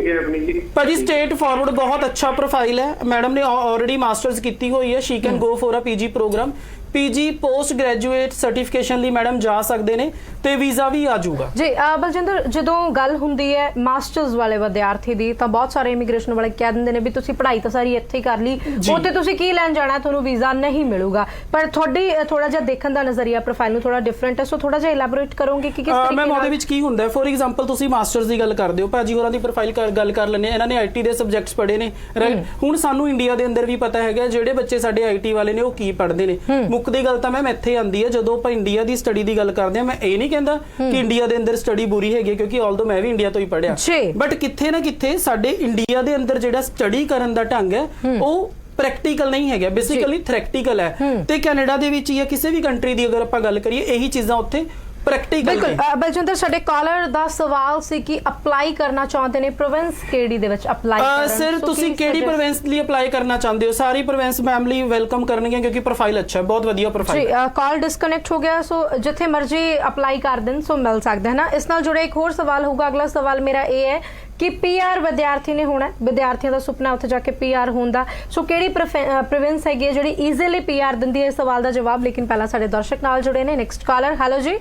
ਗੈਪ ਨਹੀਂ ਜੀ ਭਾਜੀ। ਸਟੇਟ ਫਾਰਵਰਡ ਬਹੁਤ ਅੱਛਾ ਪ੍ਰੋਫਾਈਲ ਹੈ। ਮੈਡਮ ਨੇ ਆਲਰੇਡੀ ਮਾਸਟਰਸ ਕੀਤੀ ਹੋਈ ਹੈ। She can go for a PG program. PG post graduate certification ਲਈ ਮੈਡਮ ਜਾ ਸਕਦੇ ਨੇ ਤੇ ਵੀਜ਼ਾ ਵੀ ਆ ਜਾਊਗਾ ਜੀ। ਬਲਜਿੰਦਰ, ਜਦੋਂ ਗੱਲ ਹੁੰਦੀ ਹੈ ਮਾਸਟਰਸ ਵਾਲੇ ਵਿਦਿਆਰਥੀ ਦੀ ਤਾਂ ਬਹੁਤ ਸਾਰੇ ਇਮੀਗ੍ਰੇਸ਼ਨ ਵਾਲੇ ਕਹਿ ਦਿੰਦੇ ਨੇ ਵੀ ਤੁਸੀਂ ਪੜ੍ਹਾਈ ਤਾਂ ਸਾਰੀ ਇੱਥੇ ਹੀ ਕਰ ਲਈ, ਉੱਥੇ ਤੁਸੀਂ ਕੀ ਲੈਣ ਜਾਣਾ, ਤੁਹਾਨੂੰ ਵੀਜ਼ਾ ਨਹੀਂ ਮਿਲੂਗਾ। ਪਰ ਤੁਹਾਡੀ ਥੋੜਾ ਜਿਹਾ ਦੇਖਣ ਦਾ ਨਜ਼ਰੀਆ ਪ੍ਰੋਫਾਈਲ ਨੂੰ ਥੋੜਾ ਡਿਫਰੈਂਟ ਹੈ, ਸੋ ਥੋੜਾ ਜਿਹਾ ਇਲੈਬੋਰੇਟ ਕਰੋਗੇ ਕਿ ਕਿਸ ਤਰੀਕੇ ਨਾਲ? ਮੈਮ ਉਹਦੇ ਵਿੱਚ ਕੀ ਹੁੰਦਾ ਹੈ? ਫੋਰ ਐਗਜ਼ਾਮਪਲ ਤੁਸੀਂ ਮਾਸਟਰਸ ਦੀ ਗੱਲ ਕਰਦੇ ਹੋ, ਭਾਜੀ ਹੋਰਾਂ ਦੀ ਪ੍ਰੋਫਾਈਲ ਗੱਲ ਕਰ ਲੈਂਦੇ। ਇਹਨਾਂ ਨੇ ਆਈਟੀ ਦੇ ਸਬਜੈਕਟਸ ਪੜ੍ਹੇ ਨੇ, ਰਾਈਟ? ਹੁਣ ਸਾਨੂੰ ਇੰਡੀਆ ਦੇ ਅੰਦਰ ਵੀ ਪਤਾ ਹੈਗਾ ਜਿਹੜੇ ਬੱਚੇ ਸਾਡੇ ਆਈਟੀ ਵਾਲੇ ਨੇ ਉਹ ਕੀ ਪੜ੍ਹਦੇ ਨੇ। ਮੁੱਕਦੀ ਗੱਲ ਤਾਂ ਮੈਮ ਇੱਥੇ ਆਉਂਦੀ ਹੈ, ਜਦੋਂ ਆਪਾਂ ਇੰਡੀਆ ਦੀ ਸਟੱਡੀ ਦੀ ਗੱਲ ਕਰਦੇ ਹਾਂ। ਮੈਂ ਇਹ ਨਹੀਂ ਕਹਿੰਦਾ ਕਿ ਇੰਡੀਆ ਦੇ ਅੰਦਰ ਸਟੱਡੀ ਬੁਰੀ ਹੈਗੀ, ਕਿਉਂਕਿ ਆਲਦੋ ਮੈਂ ਵੀ ਇੰਡੀਆ ਤੋਂ ਹੀ ਪੜ੍ਹਿਆ, ਬਟ ਕਿੱਥੇ ਨਾ ਕਿੱਥੇ ਸਾਡੇ ਇੰਡੀਆ ਦੇ ਅੰਦਰ ਜਿਹੜਾ ਸਟੱਡੀ ਕਰਨ ਦਾ ਢੰਗ ਹੈ ਉਹ ਪ੍ਰੈਕਟੀਕਲ ਨਹੀਂ ਹੈਗਾ, ਬੇਸਿਕਲੀ ਥਿਓਰੈਟੀਕਲ ਹੈ। ਤੇ ਕੈਨੇਡਾ ਦੇ ਵਿੱਚ ਜਾਂ ਕਿਸੇ ਵੀ ਕੰਟਰੀ ਦੀ ਅਗਰ ਆਪਾਂ ਗੱਲ ਕਰੀਏ, ਇਹੀ ਚੀਜ਼ਾਂ ਉੱਥੇ ਪ੍ਰੈਕਟੀਕਲ। ਬਲਜਿੰਦਰ, ਸਾਡੇ ਕਾਲਰ ਦਾ ਸਵਾਲ ਸੀ ਕਿ ਅਪਲਾਈ ਕਰਨਾ ਚਾਹੁੰਦੇ ਨੇ ਪ੍ਰੋਵਿੰਸ ਕਿਹੜੀ ਦੇ ਵਿੱਚ ਅਪਲਾਈ ਕਰਨ? ਸਰ ਤੁਸੀਂ ਕਿਹੜੀ ਪ੍ਰੋਵਿੰਸ ਲਈ ਅਪਲਾਈ ਕਰਨਾ ਚਾਹੁੰਦੇ ਹੋ? ਸਾਰੀ ਪ੍ਰੋਵਿੰਸ ਮੈਮ ਲਈ ਵੈਲਕਮ ਕਰਨਗੇ ਕਿਉਂਕਿ ਪ੍ਰੋਫਾਈਲ ਅੱਛਾ ਹੈ, ਬਹੁਤ ਵਧੀਆ ਪ੍ਰੋਫਾਈਲ। ਜੀ, ਕਾਲ ਡਿਸਕਨੈਕਟ ਹੋ ਗਿਆ, ਸੋ ਜਿੱਥੇ ਮਰਜ਼ੀ ਅਪਲਾਈ ਕਰ ਦੇਣ ਸੋ ਮਿਲ ਸਕਦਾ ਹੈ ਨਾ। ਇਸ ਨਾਲ ਜੁੜੇ ਇੱਕ ਹੋਰ ਸਵਾਲ ਹੋਊਗਾ। ਅਗਲਾ ਸਵਾਲ ਮੇਰਾ ਇਹ ਹੈ ਕਿ ਪੀਆਰ ਵਿਦਿਆਰਥੀ ਨੇ ਹੋਣਾ, ਵਿਦਿਆਰਥੀਆਂ ਦਾ ਸੁਪਨਾ ਉੱਥੇ ਜਾ ਕੇ ਪੀਆਰ ਹੋਣ ਦਾ, ਸੋ ਕਿਹੜੀ ਪ੍ਰੋਵਿੰਸ ਹੈਗੀ ਹੈ ਜਿਹੜੀ ਈਜ਼ੀਲੀ ਪੀਆਰ ਦਿੰਦੀ ਹੈ? ਇਸ ਸਵਾਲ ਦਾ ਜਵਾਬ ਲੇਕਿਨ ਪਹਿਲਾਂ ਸਾਡੇ ਦਰਸ਼ਕ ਨਾਲ ਜੁੜੇ ਨੇ। Next caller. ਹੈਲੋ ਜੀ।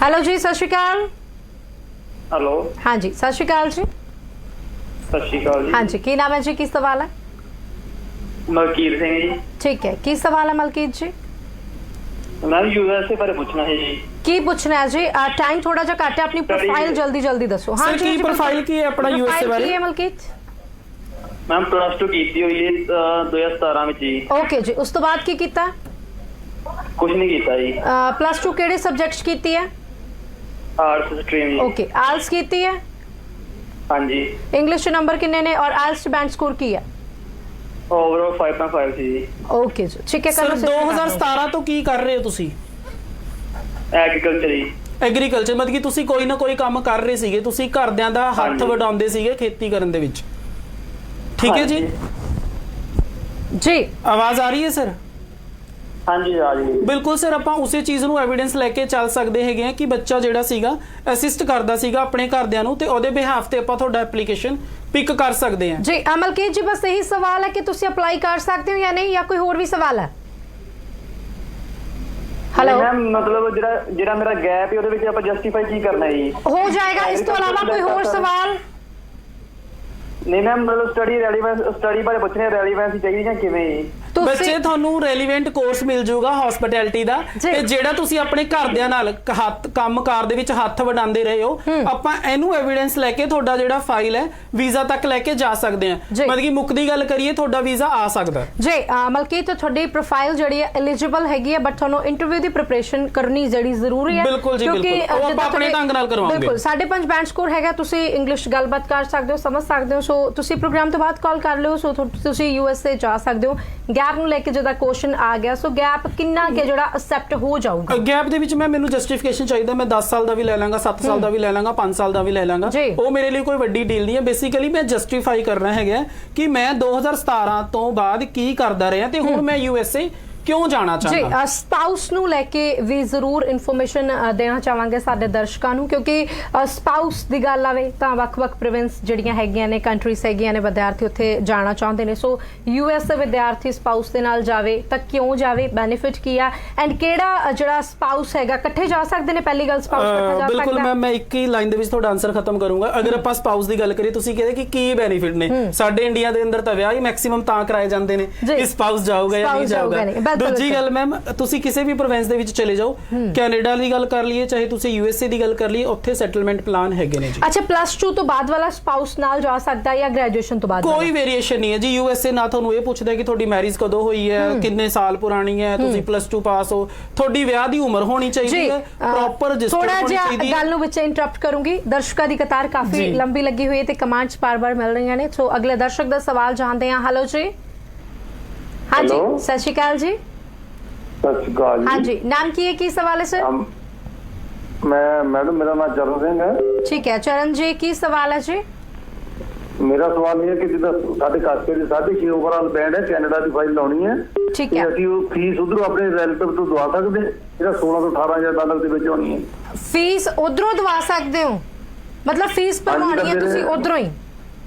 ਹੈਲੋ ਜੀ, ਸਤਿ ਸ਼੍ਰੀ ਅਕਾਲ। ਹੈਲੋ। ਹਾਂਜੀ, ਸਤਿ ਸ਼੍ਰੀ ਅਕਾਲ ਜੀ। ਸਤਿ ਸ਼੍ਰੀ ਅਕਾਲ ਜੀ। ਹਾਂਜੀ, ਕੀ ਨਾਮ ਹੈ ਜੀ, ਕੀ ਸਵਾਲ ਹੈ? ਮਲਕੀਤ ਸਿੰਘ ਜੀ। ਠੀਕ ਹੈ, ਕੀ ਸਵਾਲ ਹੈ ਮਲਕੀਤ ਜੀ? ਮੈਂ ਯੂਐਸਏ ਬਾਰੇ ਪੁੱਛਣਾ ਹੈ ਜੀ। ਕੀ ਪੁੱਛਣਾ ਹੈ ਜੀ? ਟਾਈਮ ਥੋੜਾ ਜਿਹਾ ਘੱਟ ਹੈ, ਆਪਣੀ ਪ੍ਰੋਫਾਈਲ ਜਲਦੀ ਦੱਸੋ। ਹਾਂ ਜੀ, ਪ੍ਰੋਫਾਈਲ ਕੀ ਹੈ ਆਪਣਾ ਯੂਐਸਏ ਬਾਰੇ? ਕੀ ਹੈ ਮਲਕੀਤ? ਮੈਂ +2 ਕੀਤੀ ਹੋਈ ਹੈ 2017 ਵਿੱਚ ਜੀ। ਓਕੇ ਜੀ, ਉਸ ਤੋਂ ਬਾਅਦ ਕੀ ਕੀਤਾ? ਕੁਝ ਨਹੀਂ ਕੀਤਾ ਜੀ। +2 ਕਿਹੜੇ ਸਬਜੈਕਟਸ ਕੀਤੀ ਹੈ? ਆਰਟਸ ਸਟਰੀਮ ਜੀ। ਓਕੇ, ਆਇਲਸ ਕੀਤੀ ਹੈ? ਹਾਂਜੀ। ਇੰਗਲਿਸ਼ 'ਚ ਨੰਬਰ ਕਿੰਨੇ ਨੇ ਔਰ ਆਇਲਸ 'ਚ ਬੈਂਡ ਸਕੋਰ ਕੀ ਹੈ? ਓਵਰਆਲ 5.5 ਸੀ ਜੀ। ਓਕੇ ਜੀ, ਠੀਕ ਹੈ। ਸਰ 2017 ਤੋਂ ਕੀ ਕਰ ਰਹੇ ਹੋ ਤੁਸੀਂ? ਐਗਰੀਕਲਚਰ ਜੀ। ਐਗਰੀਕਲਚਰ ਮਤਲਬ ਕਿ ਤੁਸੀਂ ਕੋਈ ਨਾ ਕੋਈ ਕੰਮ ਕਰ ਰਹੇ ਸੀਗੇ, ਤੁਸੀਂ ਘਰਦਿਆਂ ਦਾ ਹੱਥ ਵਡਾਉਂਦੇ ਸੀਗੇ ਖੇਤੀ ਕਰਨ ਦੇ ਵਿੱਚ, ਠੀਕ ਹੈ ਜੀ? ਜੀ, ਆਵਾਜ਼ ਆ ਰਹੀ ਹੈ ਸਰ? ਹਾਂਜੀ ਆ ਜੀ। ਬਿਲਕੁਲ ਸਰ, ਆਪਾਂ ਉਸੇ ਚੀਜ਼ ਨੂੰ ਐਵੀਡੈਂਸ ਲੈ ਕੇ ਚੱਲ ਸਕਦੇ ਹੈਗੇ ਆ ਕਿ ਬੱਚਾ ਜਿਹੜਾ ਸੀਗਾ ਅਸਿਸਟ ਕਰਦਾ ਸੀਗਾ ਆਪਣੇ ਘਰਦਿਆਂ ਨੂੰ, ਤੇ ਉਹਦੇ ਬਿਹਾਫ ਤੇ ਆਪਾਂ ਤੁਹਾਡਾ ਐਪਲੀਕੇਸ਼ਨ ਪਿਕ ਕਰ ਸਕਦੇ ਹਾਂ। ਜੀ ਅਮਲਕੀਤ ਜੀ, ਬਸ ਇਹੀ ਸਵਾਲ ਹੈ ਕਿ ਤੁਸੀਂ ਅਪਲਾਈ ਕਰ ਸਕਦੇ ਹੋ ਜਾਂ ਨਹੀਂ, ਜਾਂ ਕੋਈ ਹੋਰ ਵੀ ਸਵਾਲ ਹੈ? ਹੈਲੋ ਮੈਮ, ਮਤਲਬ ਜਿਹੜਾ ਮੇਰਾ ਗੈਪ ਹੈ ਉਹਦੇ ਵਿੱਚ ਆਪਾਂ ਜਸਟੀਫਾਈ ਕੀ ਕਰਨਾ ਹੈ ਜੀ? ਹੋ ਜਾਏਗਾ। ਇਸ ਤੋਂ ਇਲਾਵਾ ਕੋਈ ਹੋਰ ਸਵਾਲ? ਨਹੀਂ ਮੈਮ, ਮਤਲਬ ਸਟੱਡੀ ਬਾਰੇ ਪੁੱਛ ਰਹੇ, ਰੈਲੀਵੈਂਸ ਚਾਹੀਦੀ ਜਾਂ ਕਿਵੇਂ ਜੀ? ਬੱਚੇ ਤੁਹਾਨੂੰ ਰੈਲੀਵੈਂਟ ਕੋਰਸ ਮਿਲ ਜਾਊਗਾ ਹਸਪਿਟੈਲਿਟੀ ਦਾ, ਤੇ ਜਿਹੜਾ ਤੁਸੀਂ ਆਪਣੇ ਘਰਦਿਆਂ ਨਾਲ ਕੰਮਕਾਰ ਦੇ ਵਿੱਚ ਹੱਥ ਵਡਾਉਂਦੇ ਰਹੇ ਹੋ, ਆਪਾਂ ਇਹਨੂੰ ਐਵੀਡੈਂਸ ਲੈ ਕੇ ਤੁਹਾਡਾ ਜਿਹੜਾ ਫਾਈਲ ਹੈ ਵੀਜ਼ਾ ਤੱਕ ਲੈ ਕੇ ਜਾ ਸਕਦੇ ਹਾਂ। ਮਤਲਬ ਕਿ ਮੁੱਕਦੀ ਗੱਲ ਕਰੀਏ, ਤੁਹਾਡਾ ਵੀਜ਼ਾ ਆ ਸਕਦਾ ਜੀ। ਮਲਕੀਤ, ਤੁਹਾਡੀ ਪ੍ਰੋਫਾਈਲ ਜਿਹੜੀ ਹੈ ਐਲੀਜੀਬਲ ਹੈਗੀ ਹੈ, ਬਟ ਤੁਹਾਨੂੰ ਇੰਟਰਵਿਊ ਦੀ ਪ੍ਰੀਪਰੇਸ਼ਨ ਕਰਨੀ ਜਿਹੜੀ ਜ਼ਰੂਰੀ ਹੈ, ਕਿਉਂਕਿ ਉਹ ਆਪਾਂ ਆਪਣੇ ਢੰਗ ਨਾਲ ਕਰਵਾਉਂਗੇ। ਬਿਲਕੁਲ 5.5 ਬੈਂਡ ਸਕੋਰ ਹੈਗਾ, ਤੁਸੀਂ ਇੰਗਲਿਸ਼ ਗੱਲਬਾਤ ਕਰ ਸਕਦੇ ਹੋ, ਸਮਝ ਸਕਦੇ ਹੋ, ਸੋ ਤੁਸੀਂ ਪ੍ਰੋਗਰਾਮ ਤੋਂ ਬਾਅਦ ਕਾਲ ਕਰ ਲਿਓ, ਸੋ ਤੁਸੀਂ ਯੂਐਸਏ ਜਾ ਸਕਦੇ ਹੋ। ਗੈਪ ਨੂੰ ਲੈ ਕੇ ਜਿਹਦਾ ਕੁਐਸਚਨ ਆ ਗਿਆ, ਸੋ ਗੈਪ ਕਿੰਨਾ ਕਿ ਜਿਹੜਾ ਅਸੈਪਟ ਹੋ ਜਾਊਗਾ? ਗੈਪ ਦੇ ਵਿੱਚ ਮੈਨੂੰ ਜਸਟੀਫਿਕੇਸ਼ਨ ਚਾਹੀਦਾ। ਮੈਂ 10 ਸਾਲ ਦਾ ਵੀ ਲੈ ਲਾਂਗਾ, 7 ਸਾਲ ਦਾ ਵੀ ਲੈ ਲਾਂਗਾ, 5 ਸਾਲ ਦਾ ਵੀ ਲੈ ਲਾਂਗਾ, ਉਹ ਮੇਰੇ ਲਈ ਕੋਈ ਵੱਡੀ ਡੀਲ ਨਹੀਂ ਹੈ। ਬੇਸਿਕਲੀ ਮੈਂ ਜਸਟੀਫਾਈ ਕਰਨਾ ਹੈਗਾ ਕਿ ਮੈਂ 2017 ਤੋਂ ਬਾਅਦ ਕੀ ਕਰਦਾ ਰਿਹਾ ਤੇ ਹੁਣ ਮੈਂ ਯੂਐਸਏ ਕਿਉਂ ਜਾਣਾ ਚਾਹੁੰਦਾ? ਜੀ ਸਪਾਊਸ ਨੂੰ ਲੈ ਕੇ ਵੀ ਜ਼ਰੂਰ ਇਨਫੋਰਮੇਸ਼ਨ ਦੇਣਾ ਚਾਹਾਂਗੇ ਸਾਡੇ ਦਰਸ਼ਕਾਂ ਨੂੰ, ਕਿਉਂਕਿ ਸਪਾਊਸ ਦੀ ਗੱਲ ਆਵੇ ਤਾਂ ਵੱਖ-ਵੱਖ ਪ੍ਰੋਵਿੰਸ ਜਿਹੜੀਆਂ ਹੈਗੀਆਂ ਨੇ, ਕੰਟਰੀਜ਼ ਹੈਗੀਆਂ ਨੇ, ਵਿਦਿਆਰਥੀ ਉੱਥੇ ਜਾਣਾ ਚਾਹੁੰਦੇ ਨੇ। ਸੋ US ਦੇ ਵਿਦਿਆਰਥੀ ਸਪਾਊਸ ਦੇ ਨਾਲ ਜਾਵੇ ਤਾਂ ਕਿਉਂ ਜਾਵੇ, ਬੈਨੀਫਿਟ ਕੀ ਆ, ਐਂਡ ਕਿਹੜਾ ਜਿਹੜਾ ਸਪਾਊਸ ਹੈਗਾ ਇਕੱਠੇ ਜਾ ਸਕਦੇ ਨੇ? ਪਹਿਲੀ ਗੱਲ ਸਪਾਊਸ ਇਕੱਠਾ ਜਾ ਸਕਦਾ? ਬਿਲਕੁਲ ਮੈਂ ਇੱਕ ਹੀ ਲਾਈਨ ਦੇ ਵਿੱਚ ਤੁਹਾਡਾ ਆਨਸਰ ਖਤਮ ਕਰੂੰਗਾ। ਅਗਰ ਆਪਾਂ ਸਪਾਊਸ ਦੀ ਗੱਲ ਕਰੀਏ, ਤੁਸੀਂ ਕਹਿੰਦੇ ਕਿ ਕੀ ਬੈਨੀਫਿਟ ਨੇ। ਸਾਡੇ ਇੰਡੀਆ ਦੇ ਅੰਦਰ ਤਾਂ ਵਿਆਹ ਹੀ ਮੈਕਸਿਮਮ ਤਾਂ ਕਰਾਏ ਜਾਂਦੇ ਨੇ ਕਿ ਸਪਾਊਸ ਜਾਊਗਾ ਜਾਂ ਨਹੀਂ ਜਾਊਗਾ। ਦੂਜੀ ਗੱਲ ਮੈਮ, ਤੁਸੀਂ ਕਿਸੇ ਵੀ ਪ੍ਰੋਵਿੰਸ ਦੇ ਵਿੱਚ ਚਲੇ ਜਾਓ, ਕੈਨੇਡਾ ਦੀ ਗੱਲ ਕਰ ਲਈਏ ਚਾਹੇ ਤੁਸੀਂ USA ਦੀ ਗੱਲ ਕਰ ਲਈਏ, ਉੱਥੇ ਸੈਟਲਮੈਂਟ ਪਲਾਨ ਹੈਗੇ ਨੇ ਜੀ। ਅੱਛਾ, +2 ਤੋਂ ਬਾਅਦ ਵਾਲਾ ਸਪਾਊਸ ਨਾਲ ਜਾ ਸਕਦਾ ਜਾਂ ਗ੍ਰੈਜੂਏਸ਼ਨ ਤੋਂ ਬਾਅਦ? ਕੋਈ ਵੇਰੀਏਸ਼ਨ ਨਹੀਂ ਹੈ ਜੀ। USA ਨਾ ਤੁਹਾਨੂੰ ਇਹ ਪੁੱਛਦਾ ਕਿ ਤੁਹਾਡੀ ਮੈਰਿਜ ਕਦੋਂ ਹੋਈ ਹੈ, ਕਿੰਨੇ ਸਾਲ ਪੁਰਾਣੀ ਹੈ, ਤੁਸੀਂ +2 ਪਾਸ ਹੋ, ਤੁਹਾਡੀ ਵਿਆਹ ਦੀ ਉਮਰ ਹੋਣੀ ਚਾਹੀਦੀ ਹੈ, ਪ੍ਰੋਪਰ ਰਜਿਸਟਰ ਹੋਣੀ ਚਾਹੀਦੀ ਹੈ। ਗੱਲ ਨੂੰ ਵਿੱਚ ਇੰਟਰਪਟ ਕਰੂੰਗੀ, ਦਰਸ਼ਕਾਂ ਦੀ ਕਤਾਰ ਕਾਫੀ ਲੰਬੀ ਲੱਗੀ ਹੋਈ ਹੈ ਤੇ ਕਮਾਂਡਸ ਬਾਰ-ਬਾਰ ਮਿਲ ਰਹੀਆਂ ਨੇ। ਸੋ ਅਗਲੇ ਦਰਸ਼ਕ ਦਾ ਸਵਾਲ ਜਾਣਦੇ ਹਾਂ। ਹੈਲੋ ਜੀ। ਹਾਂਜੀ, ਸਤਿ ਸ਼੍ਰੀ ਅਕਾਲ ਜੀ। ਸਤਿ ਸ਼੍ਰੀ ਅਕਾਲ ਜੀ। ਹਾਂਜੀ, ਨਾਮ ਕੀ ਹੈ, ਕੀ ਸਵਾਲ ਹੈ ਸਰ? ਮੈਂ ਮੈਡਮ, ਮੇਰਾ ਨਾਮ ਚਰਨ ਸਿੰਘ ਹੈ। ਠੀਕ ਹੈ ਚਰਨ ਜੀ, ਕੀ ਸਵਾਲ ਹੈ ਜੀ? ਮੇਰਾ ਸਵਾਲ ਇਹ ਹੈ ਕਿ ਜਿੱਦਾਂ ਸਾਡੇ ਕਾਕੇ ਦੀ 6.5 ਓਵਰਆਲ ਬੈਂਡ ਹੈ, ਕੈਨੇਡਾ ਦੀ ਫਾਈਲ ਲਾਉਣੀ ਹੈ, ਠੀਕ ਹੈ, ਅਸੀਂ ਉਹ ਫੀਸ ਉਧਰੋਂ ਆਪਣੇ ਰਿਲੇਟਿਵ ਤੋਂ ਦਵਾ ਸਕਦੇ, ਜਿਹੜਾ 16 ਤੋਂ 18,000 ਡਾਲਰ ਦੇ ਵਿੱਚ ਹੋਣੀ ਹੈ। ਫੀਸ ਉਧਰੋਂ ਦਵਾ ਸਕਦੇ ਹੋ? ਮਤਲਬ ਫੀਸ ਭਰਵਾਉਣੀ ਹੈ ਤੁਸੀਂ ਉਧਰੋਂ ਹੀ?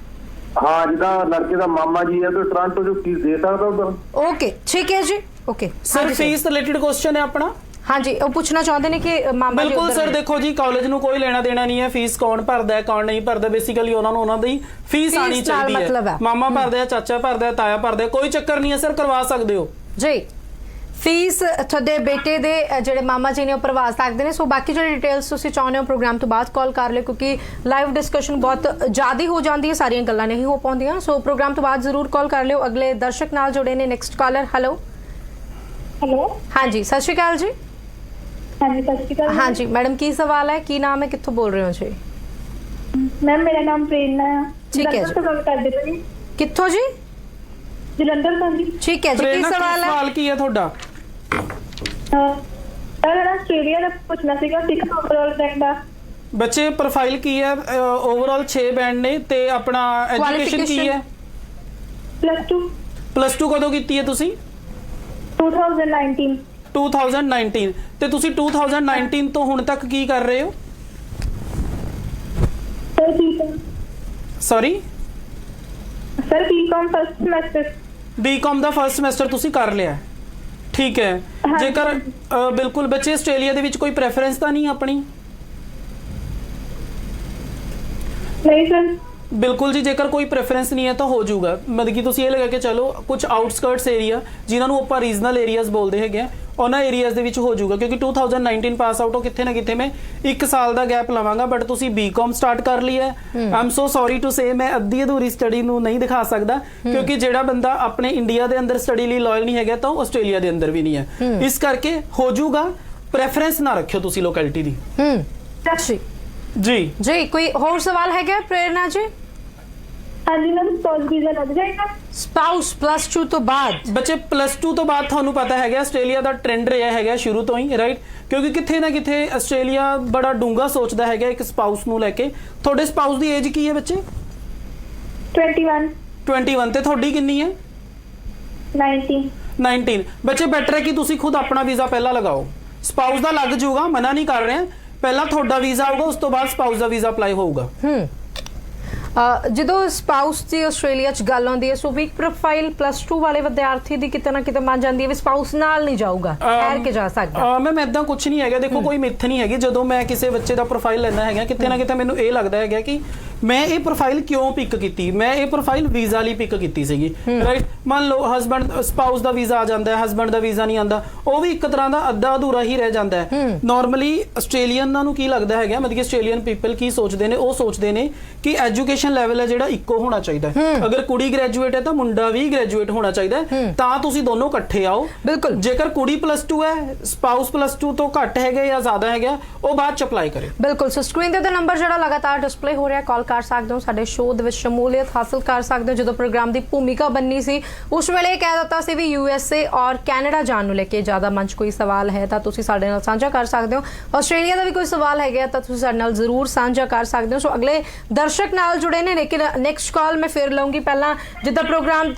ਹਾਂ, ਜਿੱਦਾਂ ਲੜਕੇ ਦਾ ਮਾਮਾ ਜੀ ਹੈ ਤੇ ਟੋਰਾਂਟੋ ਜੋ ਫੀਸ ਦੇ ਸਕਦਾ ਉਧਰ। ਓਕੇ, ਠੀਕ ਹੈ ਜੀ। Okay sir, fees related question ਹੈ ਆਪਣਾ। ਹਾਂਜੀ, ਉਹ ਪੁੱਛਣਾ ਚਾਹੁੰਦੇ ਨੇ ਕਿ ਮਾਮਾ ਜੀ ਬਿਲਕੁਲ ਸਰ, ਦੇਖੋ ਜੀ, ਕਾਲਜ ਨੂੰ ਕੋਈ ਲੈਣਾ ਦੇਣਾ ਨਹੀਂ ਹੈ ਫੀਸ ਕੌਣ ਭਰਦਾ ਹੈ ਕੌਣ ਨਹੀਂ ਭਰਦਾ। ਬੇਸਿਕਲੀ ਉਹਨਾਂ ਨੂੰ ਉਹਨਾਂ ਦੀ ਫੀਸ ਆਣੀ ਚਾਹੀਦੀ ਹੈ। ਮਾਮਾ ਭਰਦਾ ਹੈ, ਚਾਚਾ ਭਰਦਾ ਹੈ, ਤਾਇਆ ਭਰਦਾ ਹੈ, ਕੋਈ ਚੱਕਰ ਨਹੀਂ ਹੈ ਸਰ, ਕਰਵਾ ਸਕਦੇ ਹੋ ਜੀ। ਫੀਸ ਤੁਹਾਡੇ ਬੇਟੇ ਦੇ ਜਿਹੜੇ ਮਾਮਾ ਜੀ ਨੇ ਉਹ ਭਰਵਾ ਸਕਦੇ ਨੇ। ਸੋ ਬਾਕੀ ਜਿਹੜੀ ਡਿਟੇਲਸ ਤੁਸੀਂ ਚਾਹੁੰਦੇ ਹੋ ਪ੍ਰੋਗਰਾਮ ਤੋਂ ਬਾਅਦ ਕਾਲ ਕਰ ਲਿਓ, ਕਿਉਂਕਿ ਲਾਈਵ ਡਿਸਕਸ਼ਨ ਬਹੁਤ ਜ਼ਿਆਦਾ ਹੋ ਜਾਂਦੀ ਹੈ, ਸਾਰੀਆਂ ਗੱਲਾਂ ਨਹੀਂ ਹੋ ਪਾਉਂਦੀਆਂ। ਸੋ ਪ੍ਰੋਗਰਾਮ ਤੋਂ ਬਾਅਦ ਜ਼ਰੂਰ ਕਾਲ ਕਰ ਲਿਓ। ਅਗਲੇ ਦਰਸ਼ਕ ਨਾਲ ਜੁੜੇ ਨੇ, ਨੈਕਸਟ ਕਾਲਰ। ਹੈਲੋ। ਹਾਂਜੀ, ਸਤਿ ਸ਼੍ਰੀ ਅਕਾਲ ਜੀ। ਹਾਂਜੀ, ਸਤਿ ਸ਼੍ਰੀ ਅਕਾਲ। ਹਾਂਜੀ ਮੈਡਮ, ਕੀ ਸਵਾਲ ਹੈ, ਕੀ ਨਾਮ ਹੈ, ਕਿੱਥੋਂ ਬੋਲ ਰਹੇ ਹੋ ਜੀ? ਮੈਮ, ਮੇਰਾ ਨਾਮ ਪ੍ਰੇਰਨਾ ਹੈ। ਠੀਕ ਹੈ ਜੀ। ਗੱਲ ਕਰਦੇ ਪਏ। ਕਿੱਥੋਂ ਜੀ? ਜਲੰਧਰ ਤੋਂ ਜੀ। ਠੀਕ ਹੈ ਜੀ, ਕੀ ਸਵਾਲ ਹੈ? ਸਵਾਲ ਕੀ ਹੈ ਤੁਹਾਡਾ? ਸਰ, ਆਸਟ੍ਰੇਲੀਆ ਦਾ ਪੁੱਛਣਾ ਸੀਗਾ, 6 ਓਵਰਆਲ ਬੈਂਡ ਦਾ। ਬੱਚੇ ਪ੍ਰੋਫਾਈਲ ਕੀ ਹੈ? ਓਵਰਆਲ 6 ਬੈਂਡ ਨੇ ਤੇ ਆਪਣਾ ਐਜੂਕੇਸ਼ਨ ਕੀ ਹੈ? +2। +2 ਕਦੋਂ ਕੀਤੀ ਹੈ ਤੁਸੀਂ? 2019। 2019। ਤੇ ਤੁਸੀਂ 2019 ਤੋਂ ਹੁਣ ਤੱਕ ਕੀ ਕਰ ਰਹੇ ਹੋ? Sir B Com. Sorry sir, B Com first semester. B Com ਦਾ ਫਰਸਟ ਸਮੈਸਟਰ ਤੁਸੀਂ ਕਰ ਲਿਆ, ਠੀਕ ਹੈ। ਜੇਕਰ ਬਿਲਕੁਲ ਬੱਚੇ, ਆਸਟ੍ਰੇਲੀਆ ਦੇ ਵਿੱਚ ਕੋਈ ਪ੍ਰੈਫਰੈਂਸ ਤਾਂ ਨਹੀਂ ਆਪਣੀ? ਨਹੀਂ ਸਰ। ਬਿਲਕੁਲ ਜੀ, ਜੇਕਰ ਕੋਈ ਪ੍ਰੈਫਰੈਂਸ ਨਹੀਂ ਹੈ ਤਾਂ ਹੋ ਜਾਊਗਾ। ਮਤਲਬ ਕਿ ਤੁਸੀਂ ਇਹ ਲਗਾ ਕੇ ਚਲੋ, ਕੁਝ ਆਊਟਸਕਰਟਸ ਏਰੀਆ ਜਿਨ੍ਹਾਂ ਨੂੰ ਆਪਾਂ ਰੀਜਨਲ ਏਰੀਆਜ਼ ਬੋਲਦੇ ਹੈਗੇ ਆ, ਉਹਨਾਂ ਏਰੀਆਜ਼ ਦੇ ਵਿੱਚ ਹੋ ਜਾਊਗਾ। ਕਿਉਂਕਿ 2019 ਪਾਸ ਆਊਟ ਹੋ, ਕਿੱਥੇ ਨਾ ਕਿੱਥੇ ਮੈਂ 1 ਸਾਲ ਦਾ ਗੈਪ ਲਵਾਂਗਾ। ਬਟ ਤੁਸੀਂ ਬੀਕਾਮ ਸਟਾਰਟ ਕਰ ਲਈ ਹੈ। I am so sorry to say, ਮੈਂ ਅੱਧੀ ਅਧੂਰੀ ਸਟੱਡੀ ਨੂੰ ਨਹੀਂ ਦਿਖਾ ਸਕਦਾ, ਕਿਉਂਕਿ ਜਿਹੜਾ ਬੰਦਾ ਆਪਣੇ ਇੰਡੀਆ ਦੇ ਅੰਦਰ ਸਟੱਡੀ ਲਈ ਲਾਇਲ ਨਹੀਂ ਹੈਗਾ ਤਾਂ ਉਹ ਆਸਟ੍ਰੇਲੀਆ ਦੇ ਅੰਦਰ ਵੀ ਨਹੀਂ ਹੈ। ਇਸ ਕਰਕੇ ਹੋ ਜਾਊਗਾ। ਪ੍ਰੈਫਰੈਂਸ ਨਾ ਰੱਖਿਓ ਤੁਸੀਂ ਲੋਕੈਲਿਟੀ ਦੀ। ਜੀ ਜੀ, ਕੋਈ ਹੋਰ ਸਵਾਲ ਹੈਗਾ ਪ੍ਰੇਰਨਾ ਜੀ? ਹਾਂਜੀ ਮੈਮ, ਸਪਾਊਸ ਵੀਜ਼ਾ ਲੱਗ ਜਾਏਗਾ? ਸਪਾਊਸ +2 ਤੋਂ ਬਾਅਦ? ਬੱਚੇ +2 ਤੋਂ ਬਾਅਦ ਤੁਹਾਨੂੰ ਪਤਾ ਹੈਗਾ ਆਸਟ੍ਰੇਲੀਆ ਦਾ ਟ੍ਰੈਂਡ ਰਿਹਾ ਹੈਗਾ ਸ਼ੁਰੂ ਤੋਂ ਹੀ, ਰਾਈਟ? ਕਿਉਂਕਿ ਕਿੱਥੇ ਨਾ ਕਿੱਥੇ ਆਸਟ੍ਰੇਲੀਆ ਬੜਾ ਡੂੰਘਾ ਸੋਚਦਾ ਹੈਗਾ ਇੱਕ ਸਪਾਊਸ ਨੂੰ ਲੈ ਕੇ। ਤੁਹਾਡੇ ਸਪਾਊਸ ਦੀ ਏਜ ਕੀ ਹੈ ਬੱਚੇ? 21। 21। ਤੇ ਤੁਹਾਡੀ ਕਿੰਨੀ ਹੈ? 19। ਬੱਚੇ ਬੈਟਰ ਹੈ ਕਿ ਤੁਸੀਂ ਖੁਦ ਆਪਣਾ ਵੀਜ਼ਾ ਪਹਿਲਾਂ ਲਗਾਓ। ਸਪਾਊਸ ਦਾ ਲੱਗ ਜਾਊਗਾ, ਮਨਾ ਨਹੀਂ ਕਰ ਰਹੇ, ਪਹਿਲਾਂ ਤੁਹਾਡਾ ਵੀਜ਼ਾ ਆਊਗਾ, ਉਸ ਤੋਂ ਬਾਅਦ ਸਪਾਊਸ ਦਾ ਵੀਜ਼ਾ ਅਪਲਾਈ ਹੋਊਗਾ। ਜਦੋਂ ਸਪਾਊਸ ਦੀ ਆਸਟ੍ਰੇਲੀਆ 'ਚ ਗੱਲ ਆਉਂਦੀ ਹੈ, ਸੋ ਵੀਕ ਪ੍ਰੋਫਾਈਲ +2 ਵਾਲੇ ਵਿਦਿਆਰਥੀ ਦੀ ਕਿਤੇ ਨਾ ਕਿਤੇ ਮੰਨ ਜਾਂਦੀ ਹੈ ਵੀ ਸਪਾਊਸ ਨਾਲ ਨਹੀਂ ਜਾਊਗਾ, ਠਹਿਰ ਕੇ ਜਾ ਸਕਦਾ। ਮੈਮ, ਏਦਾਂ ਕੁਝ ਨਹੀਂ ਹੈਗਾ। ਦੇਖੋ, ਕੋਈ ਮਿੱਥ ਨਹੀਂ ਹੈਗੀ। ਜਦੋਂ ਮੈਂ ਕਿਸੇ ਬੱਚੇ ਦਾ ਪ੍ਰੋਫਾਈਲ ਲੈਣਾ ਹੈਗਾ, ਕਿਤੇ ਨਾ ਕਿਤੇ ਮੈਨੂੰ ਇਹ ਲੱਗਦਾ ਹੈਗਾ ਕਿ ਮੈਂ ਇਹ ਪ੍ਰੋਫਾਈਲ ਕਿਉਂ ਪਿਕ ਕੀਤੀ। ਮੈਂ ਇਹ ਪ੍ਰੋਫਾਈਲ ਵੀਜ਼ਾ ਲਈ ਪਿਕ ਕੀਤੀ ਸੀਗੀ, ਰਾਈਟ? ਮੰਨ ਲਓ ਹਸਬੈਂਡ ਸਪਾਊਸ ਦਾ ਵੀਜ਼ਾ ਆ ਜਾਂਦਾ ਹੈ, ਹਸਬੈਂਡ ਦਾ ਵੀਜ਼ਾ ਨਹੀਂ ਆਉਂਦਾ, ਉਹ ਵੀ ਇੱਕ ਤਰ੍ਹਾਂ ਦਾ ਅੱਧਾ ਅਧੂਰਾ ਹੀ ਰਹਿ ਜਾਂਦਾ ਹੈ। ਨਾਰਮਲੀ ਆਸਟ੍ਰੇਲੀਅਨਾਂ ਨੂੰ ਕੀ ਲੱਗਦਾ ਹੈਗਾ, ਮਤਲਬ ਕਿ ਆਸਟ੍ਰੇਲੀਅਨ ਪੀਪਲ ਕੀ ਸੋਚਦੇ ਨੇ? ਉਹ ਸੋਚਦੇ ਨੇ ਕਿ ਐਜੂਕੇਸ਼ਨ ਲੈਵਲ ਹੈ ਜਿਹੜਾ ਇੱਕੋ ਹੋਣਾ ਚਾਹੀਦਾ ਹੈ। ਅਗਰ ਕੁੜੀ ਗ੍ਰੈਜੂਏਟ ਹੈ ਤਾਂ ਮੁੰਡਾ ਵੀ ਗ੍ਰੈਜੂਏਟ ਹੋਣਾ ਚਾਹੀਦਾ ਹੈ, ਤਾਂ ਤੁਸੀਂ ਦੋਨੋਂ ਇਕੱਠੇ ਆਓ। ਬਿਲਕੁਲ। ਜੇਕਰ ਕੁੜੀ +2 ਹੈ, ਸਪਾਊਸ +2 ਤੋਂ ਘੱਟ ਹੈਗਾ ਜਾਂ ਜ਼ਿਆਦਾ ਹੈਗਾ, ਉਹ ਬਾਅਦ ਚ ਅਪਲਾਈ ਕਰੇ। ਬਿਲਕੁਲ। ਸੋ ਸਕਰੀਨ ਤੇ ਨੰਬਰ ਜਿਹੜਾ ਲਗਾਤਾਰ ਡਿਸਪਲੇ ਹੋ ਰਿਹਾ, ਕਾਲ ਕਰ ਸਕਦੇ ਹੋ, ਸਾਡੇ ਸ਼ੋਅ ਦੇ ਵਿੱਚ ਸ਼ਮੂਲੀਅਤ ਹਾਸਲ ਕਰ ਸਕਦੇ ਹੋ। ਜਦੋਂ ਪ੍ਰੋਗਰਾਮ ਦੀ ਭੂਮਿਕਾ ਬੰਨੀ ਸੀ, ਉਸ ਵੇਲੇ ਇਹ ਕਹਿ ਦਿੱਤਾ ਸੀ ਵੀ USA ਔਰ ਕੈਨੇਡਾ ਜਾਣ ਨੂੰ ਲੈ ਕੇ ਜ਼ਿਆਦਾ ਮੰਚ ਕੋਈ ਸਵਾਲ ਹੈ ਤਾਂ ਤੁਸੀਂ ਸਾਡੇ ਨਾਲ ਸਾਂਝਾ ਕਰ ਸਕਦੇ ਹੋ। ਆਸਟ੍ਰੇਲੀਆ ਦਾ ਵੀ ਕੋਈ ਸਵਾਲ ਹੈਗਾ ਤਾਂ ਤੁਸੀਂ ਸਾਡੇ ਨਾਲ ਜ਼ਰੂਰ ਸਾਂਝਾ ਕਰ ਸਕਦੇ ਹੋ। ਸੋ ਅਗਲੇ ਦਰਸ਼ਕ ਨਾਲ ਜੁੜੇ ਨੇ, ਲੇਕਿਨ ਨੈਕਸਟ ਕਾਲ ਮੈਂ ਫਿਰ ਲਵਾਂਗੀ। ਪਹਿਲਾਂ ਜਿੱਦਾਂ ਪ੍ਰੋਗਰਾਮ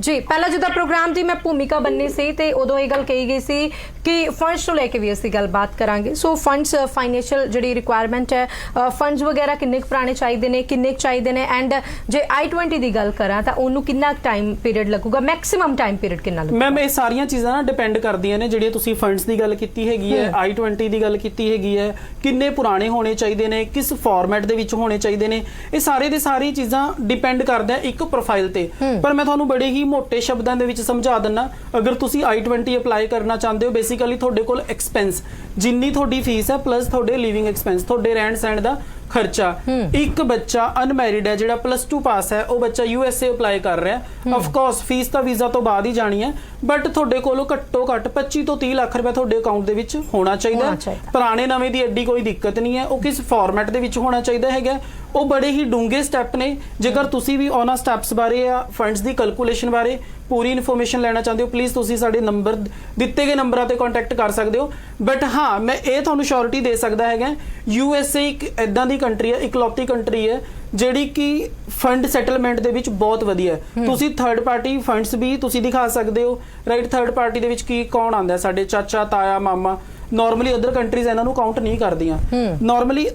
ਜੀ ਪਹਿਲਾਂ ਜਿੱਦਾਂ ਪ੍ਰੋਗਰਾਮ ਦੀ ਮੈਂ ਭੂਮਿਕਾ ਬੰਨੀ ਸੀ ਤੇ ਉਦੋਂ ਇਹ ਗੱਲ ਕਹੀ ਗਈ ਸੀ ਕਿ ਫੰਡਸ ਨੂੰ ਲੈ ਕੇ ਵੀ ਅਸੀਂ ਗੱਲਬਾਤ ਕਰਾਂਗੇ। ਸੋ ਫੰਡਸ ਫਾਈਨੈਂਸ਼ੀਅਲ ਜਿਹੜੀ ਰਿਕੁਆਇਰਮੈਂਟ ਹੈ, ਫੰਡਸ ਵਗੈਰਾ ਕਿੰਨੇ ਕੁ ਪੁਰਾਣੇ ਚਾਹੀਦੇ ਨੇ, ਕਿੰਨੇ ਕੁ ਚਾਹੀਦੇ ਨੇ, ਐਂਡ ਜੇ I-20 ਦੀ ਗੱਲ ਕਰਾਂ ਤਾਂ ਉਹਨੂੰ ਕਿੰਨਾ ਟਾਈਮ ਪੀਰੀਅਡ ਲੱਗੂਗਾ, ਮੈਕਸਿਮਮ ਟਾਈਮ ਪੀਰੀਅਡ ਕਿੰਨਾ ਲੱਗੂਗਾ? ਮੈਮ ਇਹ ਸਾਰੀਆਂ ਚੀਜ਼ਾਂ ਨਾ ਡਿਪੈਂਡ ਕਰਦੀਆਂ ਨੇ, ਜਿਹੜੀਆਂ ਤੁਸੀਂ ਫੰਡਸ ਦੀ ਗੱਲ ਕੀਤੀ ਹੈਗੀ ਹੈ, I-20 ਦੀ ਗੱਲ ਕੀਤੀ ਹੈਗੀ ਹੈ, ਕਿੰਨੇ ਪੁਰਾਣੇ ਹੋਣੇ ਚਾਹੀਦੇ ਨੇ, ਕਿਸ ਫਾਰਮੈਟ ਦੇ ਵਿੱਚ ਹੋਣੇ ਚਾਹੀਦੇ ਨੇ, ਇਹ ਸਾਰੇ ਦੇ ਸਾਰੀ ਚੀਜ਼ਾਂ ਡਿਪੈਂਡ ਕਰਦਾ ਇੱਕ ਪ੍ਰੋਫਾਈਲ ਤੇ। ਪਰ ਮੈਂ ਤੁਹਾਨੂੰ ਬੜੇ ਹੀ ਮੋٹے ਸ਼ਬਦਾਂ ਦੇ ਵਿੱਚ ਸਮਝਾ ਦਿੰਨਾ, ਅਗਰ ਤੁਸੀਂ I-20 ਅਪਲਾਈ ਕਰਨਾ ਚਾਹੁੰਦੇ ਹੋ, ਬੇਸਿਕਲੀ ਤੁਹਾਡੇ ਕੋਲ ਐਕਸਪੈਂਸ ਜਿੰਨੀ ਤੁਹਾਡੀ ਫੀਸ ਹੈ ਪਲੱਸ ਤੁਹਾਡੇ ਲਿਵਿੰਗ ਐਕਸਪੈਂਸ, ਤੁਹਾਡੇ ਰਹਿਣ ਸਹਿਣ ਦਾ ਖਰਚਾ। ਇੱਕ ਬੱਚਾ ਅਨਮੈਰਿਡ ਹੈ ਜਿਹੜਾ +2 ਪਾਸ ਹੈ, ਉਹ ਬੱਚਾ USA ਅਪਲਾਈ ਕਰ ਰਿਹਾ, ਆਫ ਕੋਰਸ ਫੀਸ ਤਾਂ ਵੀਜ਼ਾ ਤੋਂ ਬਾਅਦ ਹੀ ਜਾਣੀ ਹੈ, ਬਟ ਤੁਹਾਡੇ ਕੋਲੋਂ ਘੱਟੋ ਘੱਟ 25 ਤੋਂ 30 ਲੱਖ ਰੁਪਏ ਤੁਹਾਡੇ ਅਕਾਊਂਟ ਦੇ ਵਿੱਚ ਹੋਣਾ ਚਾਹੀਦਾ। ਪੁਰਾਣੇ ਨਵੇਂ ਦੀ ਐਡੀ ਕੋਈ ਦਿੱਕਤ ਨਹੀਂ ਹੈ, ਉਹ ਕਿਸ ਫਾਰਮੈਟ ਦੇ ਵਿੱਚ ਹੋਣਾ ਚਾਹੀਦਾ ਹੈਗਾ। ਉਹ ਬੜੇ ਹੀ ਡੂੰਘੇ ਸਟੈਪ ਨੇ। ਜੇਕਰ ਤੁਸੀਂ ਵੀ ਉਹਨਾਂ ਸਟੈਪਸ ਬਾਰੇ ਜਾਂ ਫੰਡਸ ਦੀ ਕੈਲਕੂਲੇਸ਼ਨ ਬਾਰੇ ਪੂਰੀ ਇਨਫੋਰਮੇਸ਼ਨ ਲੈਣਾ ਚਾਹੁੰਦੇ ਹੋ, ਪਲੀਜ਼ ਤੁਸੀਂ ਸਾਡੇ ਨੰਬਰ ਦਿੱਤੇ ਗਏ ਨੰਬਰਾਂ ਤੇ ਕੰਟੈਕਟ ਕਰ ਸਕਦੇ ਹੋ। ਬਟ ਹਾਂ, ਮੈਂ ਇਹ ਤੁਹਾਨੂੰ ਸ਼ੋਰਿਟੀ ਦੇ ਸਕਦਾ ਹੈਗਾ, USA ਇੱਕ ਇਦਾਂ ਦੀ ਕੰਟਰੀ ਹੈ, ਇਕਲੌਤੀ ਕੰਟਰੀ ਹੈ ਜਿਹੜੀ ਕਿ ਫੰਡ ਸੈਟਲਮੈਂਟ ਦੇ ਵਿੱਚ ਬਹੁਤ ਵਧੀਆ ਹੈ। ਤੁਸੀਂ ਥਰਡ ਪਾਰਟੀ ਫੰਡਸ ਵੀ ਤੁਸੀਂ ਦਿਖਾ ਸਕਦੇ ਹੋ, ਰਾਈਟ। ਥਰਡ ਪਾਰਟੀ ਦੇ ਵਿੱਚ ਕੀ ਕੌਣ ਆਉਂਦਾ? ਸਾਡੇ ਚਾਚਾ, ਤਾਇਆ, ਮਾਮਾ। ਨਾਰਮਲੀ ਅਦਰ ਕੰਟਰੀਜ਼ ਇਹਨਾਂ ਨੂੰ ਕਾਊਂਟ ਨਹੀਂ ਕਰਦੀਆਂ। ਨਾਰਮਲੀ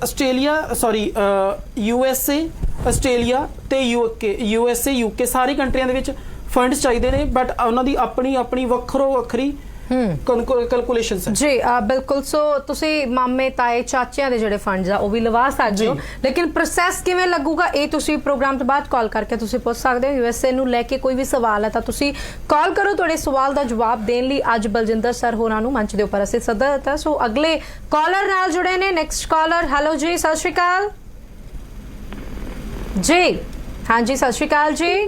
USA, ਆਸਟ੍ਰੇਲੀਆ ਤੇ USA, UK ਸਾਰੀ ਕੰਟਰੀਆਂ ਦੇ ਵਿੱਚ ਫੰਡਸ ਚਾਹੀਦੇ ਨੇ, ਬਟ ਉਹਨਾਂ ਦੀ ਆਪਣੀ ਵੱਖਰੀ ਕੈਲਕੂਲੇਸ਼ਨਸ ਹੈ ਜੀ। ਬਿਲਕੁਲ। ਸੋ ਤੁਸੀਂ ਮਾਮੇ, ਤਾਏ, ਚਾਚਿਆਂ ਦੇ ਜਿਹੜੇ ਫੰਡਸ ਆ ਉਹ ਵੀ ਲਵਾ ਸਕਦੇ ਹੋ, ਲੇਕਿਨ ਪ੍ਰੋਸੈਸ ਕਿਵੇਂ ਲੱਗੂਗਾ ਇਹ ਤੁਸੀਂ ਪ੍ਰੋਗਰਾਮ ਤੋਂ ਬਾਅਦ ਕਾਲ ਕਰਕੇ ਤੁਸੀਂ ਪੁੱਛ ਸਕਦੇ ਹੋ। USA ਨੂੰ ਲੈ ਕੇ ਕੋਈ ਵੀ ਸਵਾਲ ਹੈ ਤਾਂ ਤੁਸੀਂ ਕਾਲ ਕਰੋ। ਤੁਹਾਡੇ ਸਵਾਲ ਦਾ ਜਵਾਬ ਦੇਣ ਲਈ ਅੱਜ ਬਲਜਿੰਦਰ ਸਰ ਹੋਰਾਂ ਨੂੰ ਮੰਚ ਦੇ ਉੱਪਰ ਅਸੀਂ ਸੱਦਾ ਦਿੱਤਾ। ਸੋ ਅਗਲੇ ਕਾਲਰ ਨਾਲ ਜੁੜੇ ਨੇ। Next caller. ਹੈਲੋ ਜੀ, ਸਤਿ ਸ਼੍ਰੀ ਅਕਾਲ ਜੀ। ਹਾਂਜੀ, ਸਤਿ ਸ਼੍ਰੀ ਅਕਾਲ ਜੀ।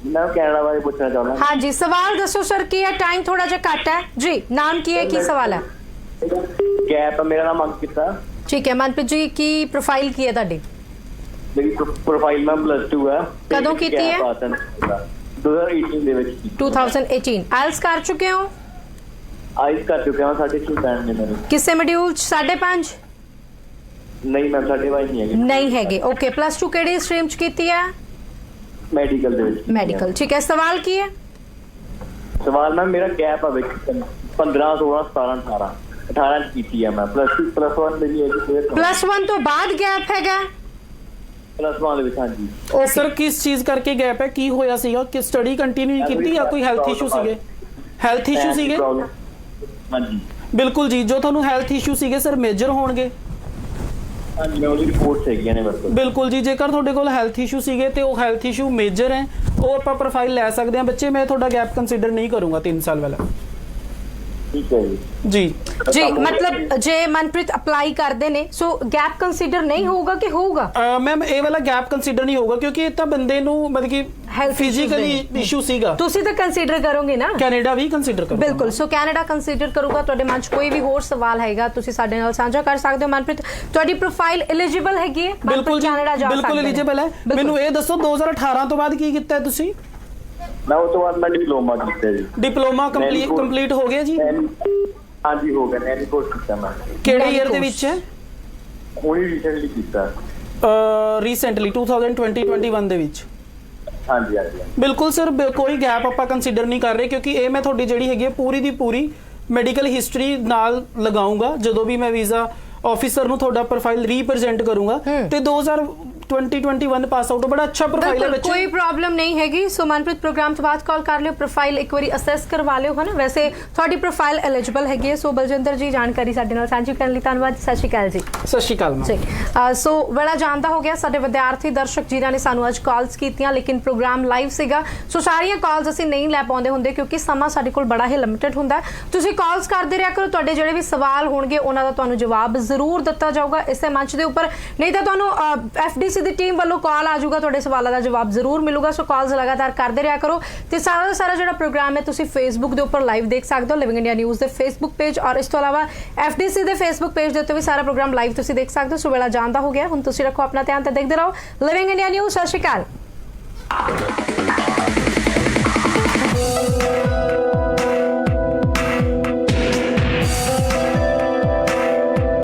ਮੈਂ ਕੈਨੇਡਾ ਬਾਰੇ ਪੁੱਛਣਾ ਚਾਹੁੰਦਾ। हाँ जी, सवाल दसो सर की है, टाइम थोड़ा जा घट है जी। नाम की है, की सवाल है? ਗੈਪ, ਮੇਰਾ ਨਾਮ ਅੰਕਿਤ ਹੈ। ठीक है मनप्रीत जी, की प्रोफाइल की है ਤੁਹਾਡੀ? ਮੇਰੀ ਪ੍ਰੋਫਾਈਲ ਨਾਮ +2 ਹੈ। ਕਦੋਂ ਕੀਤੀ ਹੈ? 2018 ਦੇ ਵਿੱਚ। 2018। ਆਇਲਸ ਕਰ ਚੁੱਕੇ ਹੋ? ਆਇਲਸ ਕਰ ਚੁੱਕਿਆ ਹਾਂ। 6.5 ਬੈਂਡ ਨੇ ਮੇਰੇ। ਕਿਸੇ ਮੋਡਿਊਲ 5.5? ਨਹੀਂ ਮੈਮ, 5.5 ਨਹੀਂ ਹੈਗੇ। ਨਹੀਂ ਹੈਗੇ। ਓਕੇ। +2 ਕਿਹੜੀ ਸਟਰੀਮ ਚ ਕੀਤੀ ਹੈ? ਮੈਡੀਕਲ ਦੇ ਵਿੱਚ। ਮੈਡੀਕਲ। ਠੀਕ ਹੈ। ਸਵਾਲ ਕੀ ਹੈ? ਸਵਾਲ ਮੈਮ ਮੇਰਾ ਗੈਪ ਆ ਵਿੱਚ 15, 16, 17, 18 ਚ ਕੀਤੀ ਹੈ ਮੈਂ। +1 ਦੇ ਲਈ +1 ਤੋਂ ਬਾਅਦ ਗੈਪ ਹੈਗਾ? +1 ਦੇ ਵਿੱਚ। ਹਾਂਜੀ ਸਰ, ਕਿਸ ਚੀਜ਼ ਕਰਕੇ ਗੈਪ ਹੈ? ਕੀ ਹੋਇਆ ਸੀਗਾ? ਕਿ ਸਟੱਡੀ ਕੰਟੀਨਿਊ ਕੀਤੀ ਜਾਂ ਕੋਈ ਹੈਲਥ ਇਸ਼ੂ ਸੀਗੇ? ਹੈਲਥ ਇਸ਼ੂ ਸੀਗੇ? ਹਾਂਜੀ ਬਿਲਕੁਲ ਜੀ। ਜੋ ਤੁਹਾਨੂੰ ਹੈਲਥ ਇਸ਼ੂ ਸੀਗੇ ਸਰ ਮੇਜਰ ਹੋਣਗੇ। ਹਾਂਜੀ, ਉਹਦੀ ਰਿਪੋਰਟਸ ਹੈਗੀਆਂ ਨੇ। ਬਿਲਕੁਲ ਜੀ। ਜੇਕਰ ਤੁਹਾਡੇ ਕੋਲ ਹੈਲਥ ਇਸ਼ੂ ਸੀਗੇ ਤੇ ਉਹ ਹੈਲਥ ਇਸ਼ੂ ਮੇਜਰ ਹੈ, ਉਹ ਆਪਾਂ ਪ੍ਰੋਫਾਈਲ ਲੈ ਸਕਦੇ ਹਾਂ। ਬੱਚੇ, ਮੈਂ ਤੁਹਾਡਾ ਗੈਪ ਕੰਸੀਡਰ ਨਹੀਂ ਕਰੂੰਗਾ 3 ਸਾਲ ਵਾਲਾ। ਠੀਕ ਹੈ ਜੀ ਜੀ। मतलब ਜੇ ਮਨਪ੍ਰੀਤ ਅਪਲਾਈ ਕਰਦੇ ਨੇ ਸੋ ਗੈਪ ਕੰਸੀਡਰ ਨਹੀਂ ਹੋਊਗਾ ਕਿ ਹੋਊਗਾ? ਮੈਮ ਇਹ ਵਾਲਾ ਗੈਪ ਕੰਸੀਡਰ ਨਹੀਂ ਹੋਊਗਾ ਕਿਉਂਕਿ ਇਹ ਤਾਂ ਬੰਦੇ ਨੂੰ ਮਤਲਬ ਕਿ ਫਿਜ਼ੀਕਲੀ ਇਸ਼ੂ ਸੀਗਾ। ਤੁਸੀਂ ਤਾਂ ਕੰਸੀਡਰ ਕਰੋਗੇ ਨਾ? ਕੈਨੇਡਾ ਵੀ ਕੰਸੀਡਰ ਕਰੂਗਾ। ਬਿਲਕੁਲ। ਸੋ ਕੈਨੇਡਾ ਕੰਸੀਡਰ ਕਰੂਗਾ। ਤੁਹਾਡੇ ਮਨ 'ਚ ਕੋਈ ਵੀ ਹੋਰ ਸਵਾਲ ਹੈਗਾ ਤੁਸੀਂ ਸਾਡੇ ਨਾਲ ਸਾਂਝਾ ਕਰ ਸਕਦੇ ਹੋ। ਮਨਪ੍ਰੀਤ, ਤੁਹਾਡੀ ਪ੍ਰੋਫਾਈਲ ਐਲੀਜੀਬਲ ਹੈਗੀ ਹੈ? ਬਿਲਕੁਲ ਜੀ, ਬਿਲਕੁਲ ਐਲੀਜੀਬਲ ਹੈ। ਮੈਨੂੰ ਇਹ ਦੱਸੋ 2018 ਤੋਂ ਬਾਅਦ ਕੀ ਕੀਤਾ ਤੁਸੀਂ? ਮੈਂ ਉਸ ਤੋਂ ਬਾਅਦ ਮੈਂ ਡਿਪਲੋਮਾ ਕੀਤਾ ਜੀ। ਡਿਪਲੋਮਾ ਕੰਪਲੀਟ ਹੋ ਗਿਆ ਜੀ? ਹਾਂਜੀ ਹੋ ਗਿਆ। ਨੈਨੀ ਕੋਰਸ ਕੀਤਾ ਮੈਂ। ਕਿਹੜੇ ਈਅਰ ਦੇ ਵਿੱਚ ਹੈ? ਉਹੀ ਰੀਸੈਂਟਲੀ ਕੀਤਾ। ਰੀਸੈਂਟਲੀ 2020-21 ਦੇ ਵਿੱਚ। ਹਾਂਜੀ ਹਾਂਜੀ। ਬਿਲਕੁਲ ਸਰ, ਕੋਈ ਗੈਪ ਆਪਾਂ ਕੰਸੀਡਰ ਨਹੀਂ ਕਰ ਰਹੇ ਕਿਉਂਕਿ ਇਹ ਮੈਂ ਤੁਹਾਡੀ ਜਿਹੜੀ ਹੈਗੀ ਪੂਰੀ ਦੀ ਪੂਰੀ ਮੈਡੀਕਲ ਹਿਸਟਰੀ ਨਾਲ ਲਗਾਉਂਗਾ ਜਦੋਂ ਵੀ ਮੈਂ ਵੀਜ਼ਾ ਆਫਿਸਰ ਨੂੰ ਤੁਹਾਡਾ ਪ੍ਰੋਫਾਈਲ ਰੀਪ੍ਰੈਜ਼ੈਂਟ ਕਰੂੰਗਾ। ਤੇ 2020-21 ਪਾਸ ਆਊਟ ਬੜਾ ਅੱਛਾ ਪ੍ਰੋਫਾਈਲ ਹੈ ਬੱਚੇ। ਕੋਈ ਪ੍ਰੋਬਲਮ ਨਹੀਂ ਹੈਗੀ। ਸੋ ਮਨਪ੍ਰੀਤ, ਪ੍ਰੋਗਰਾਮ ਤੋਂ ਬਾਅਦ ਕਾਲ ਕਰ ਲਿਓ, ਪ੍ਰੋਫਾਈਲ ਇੱਕ ਵਾਰੀ ਅਸੈਸ ਕਰਵਾ ਲਿਓ, ਹੈ ਨਾ। ਵੈਸੇ ਤੁਹਾਡੀ ਪ੍ਰੋਫਾਈਲ ਐਲੀਜੀਬਲ ਹੈਗੀ ਹੈ। ਸੋ ਬਲਜਿੰਦਰ ਜੀ, ਜਾਣਕਾਰੀ ਸਾਡੇ ਨਾਲ ਸਾਂਝੀ ਕਰਨ ਲਈ ਧੰਨਵਾਦ। ਸਤਿ ਸ਼੍ਰੀ ਅਕਾਲ ਜੀ। ਸਤਿ ਸ਼੍ਰੀ ਅਕਾਲ ਜੀ। ਸੋ ਬੜਾ ਜਾਣਦਾ ਹੋ ਗਿਆ ਸਾਡੇ ਵਿਦਿਆਰਥੀ ਦਰਸ਼ਕ ਜਿਨ੍ਹਾਂ ਨੇ ਸਾਨੂੰ ਅੱਜ ਕਾਲਸ ਕੀਤੀਆਂ, ਲੇਕਿਨ ਪ੍ਰੋਗਰਾਮ ਲਾਈਵ ਸੀਗਾ ਸੋ ਸਾਰੀਆਂ ਕਾਲਸ ਅਸੀਂ ਨਹੀਂ ਲੈ ਪਾਉਂਦੇ ਹੁੰਦੇ ਕਿਉਂਕਿ ਸਮਾਂ ਸਾਡੇ ਕੋਲ ਬੜਾ ਹੀ ਲਿਮਿਟਡ ਹੁੰਦਾ। ਤੁਸੀਂ ਕਾਲਸ ਕਰਦੇ ਰਿਹਾ ਕਰੋ। ਤੁਹਾਡੇ ਜਿਹੜੇ ਵੀ ਸਵਾਲ ਹੋਣਗੇ ਉਹਨਾਂ ਦਾ ਤੁਹਾਨੂੰ ਜਵਾਬ ਜ਼ਰੂਰ ਦਿੱਤਾ ਜਾਊਗਾ ਇਸੇ ਮੰਚ ਦੇ ਉੱਪਰ, ਨਹੀਂ ਤਾਂ ਤੁਹਾਨੂੰ FDC ਦੀ ਟੀਮ ਵੱਲੋਂ ਕਾਲ ਆ ਜਾਊਗਾ, ਤੁਹਾਡੇ ਸਵਾਲਾਂ ਦਾ ਜਵਾਬ ਜ਼ਰੂਰ ਮਿਲੂਗਾ। ਸੋ ਕਾਲਸ ਲਗਾਤਾਰ ਕਰਦੇ ਰਿਹਾ ਕਰੋ। ਤੇ ਸਾਰਾ ਦਾ ਸਾਰਾ ਜਿਹੜਾ ਪ੍ਰੋਗਰਾਮ ਹੈ ਤੁਸੀਂ ਫੇਸਬੁੱਕ ਦੇ ਉੱਪਰ ਲਾਈਵ ਦੇਖ ਸਕਦੇ ਹੋ, ਲਿਵਿੰਗ ਇੰਡੀਆ ਨਿਊਜ਼ ਦੇ ਫੇਸਬੁੱਕ ਪੇਜ, ਔਰ ਇਸ ਤੋਂ ਇਲਾਵਾ FDC ਦੇ ਫੇਸਬੁੱਕ ਪੇਜ ਦੇ ਉੱਤੇ ਵੀ ਸਾਰਾ ਪ੍ਰੋਗਰਾਮ ਲਾਈਵ ਤੁਸੀਂ ਦੇਖ ਸਕਦੇ ਹੋ। ਸੋ ਵੇਲਾ ਜਾਣਦਾ ਹੋ ਗਿਆ। ਹੁਣ ਤੁਸੀਂ ਰੱਖੋ ਆਪਣਾ ਧਿਆਨ ਤੇ ਦੇਖਦੇ ਰਹੋ ਲਿਵਿੰਗ ਇੰਡੀਆ ਨਿਊਜ਼। ਸਤਿ ਸ਼੍ਰੀ ਅਕਾਲ।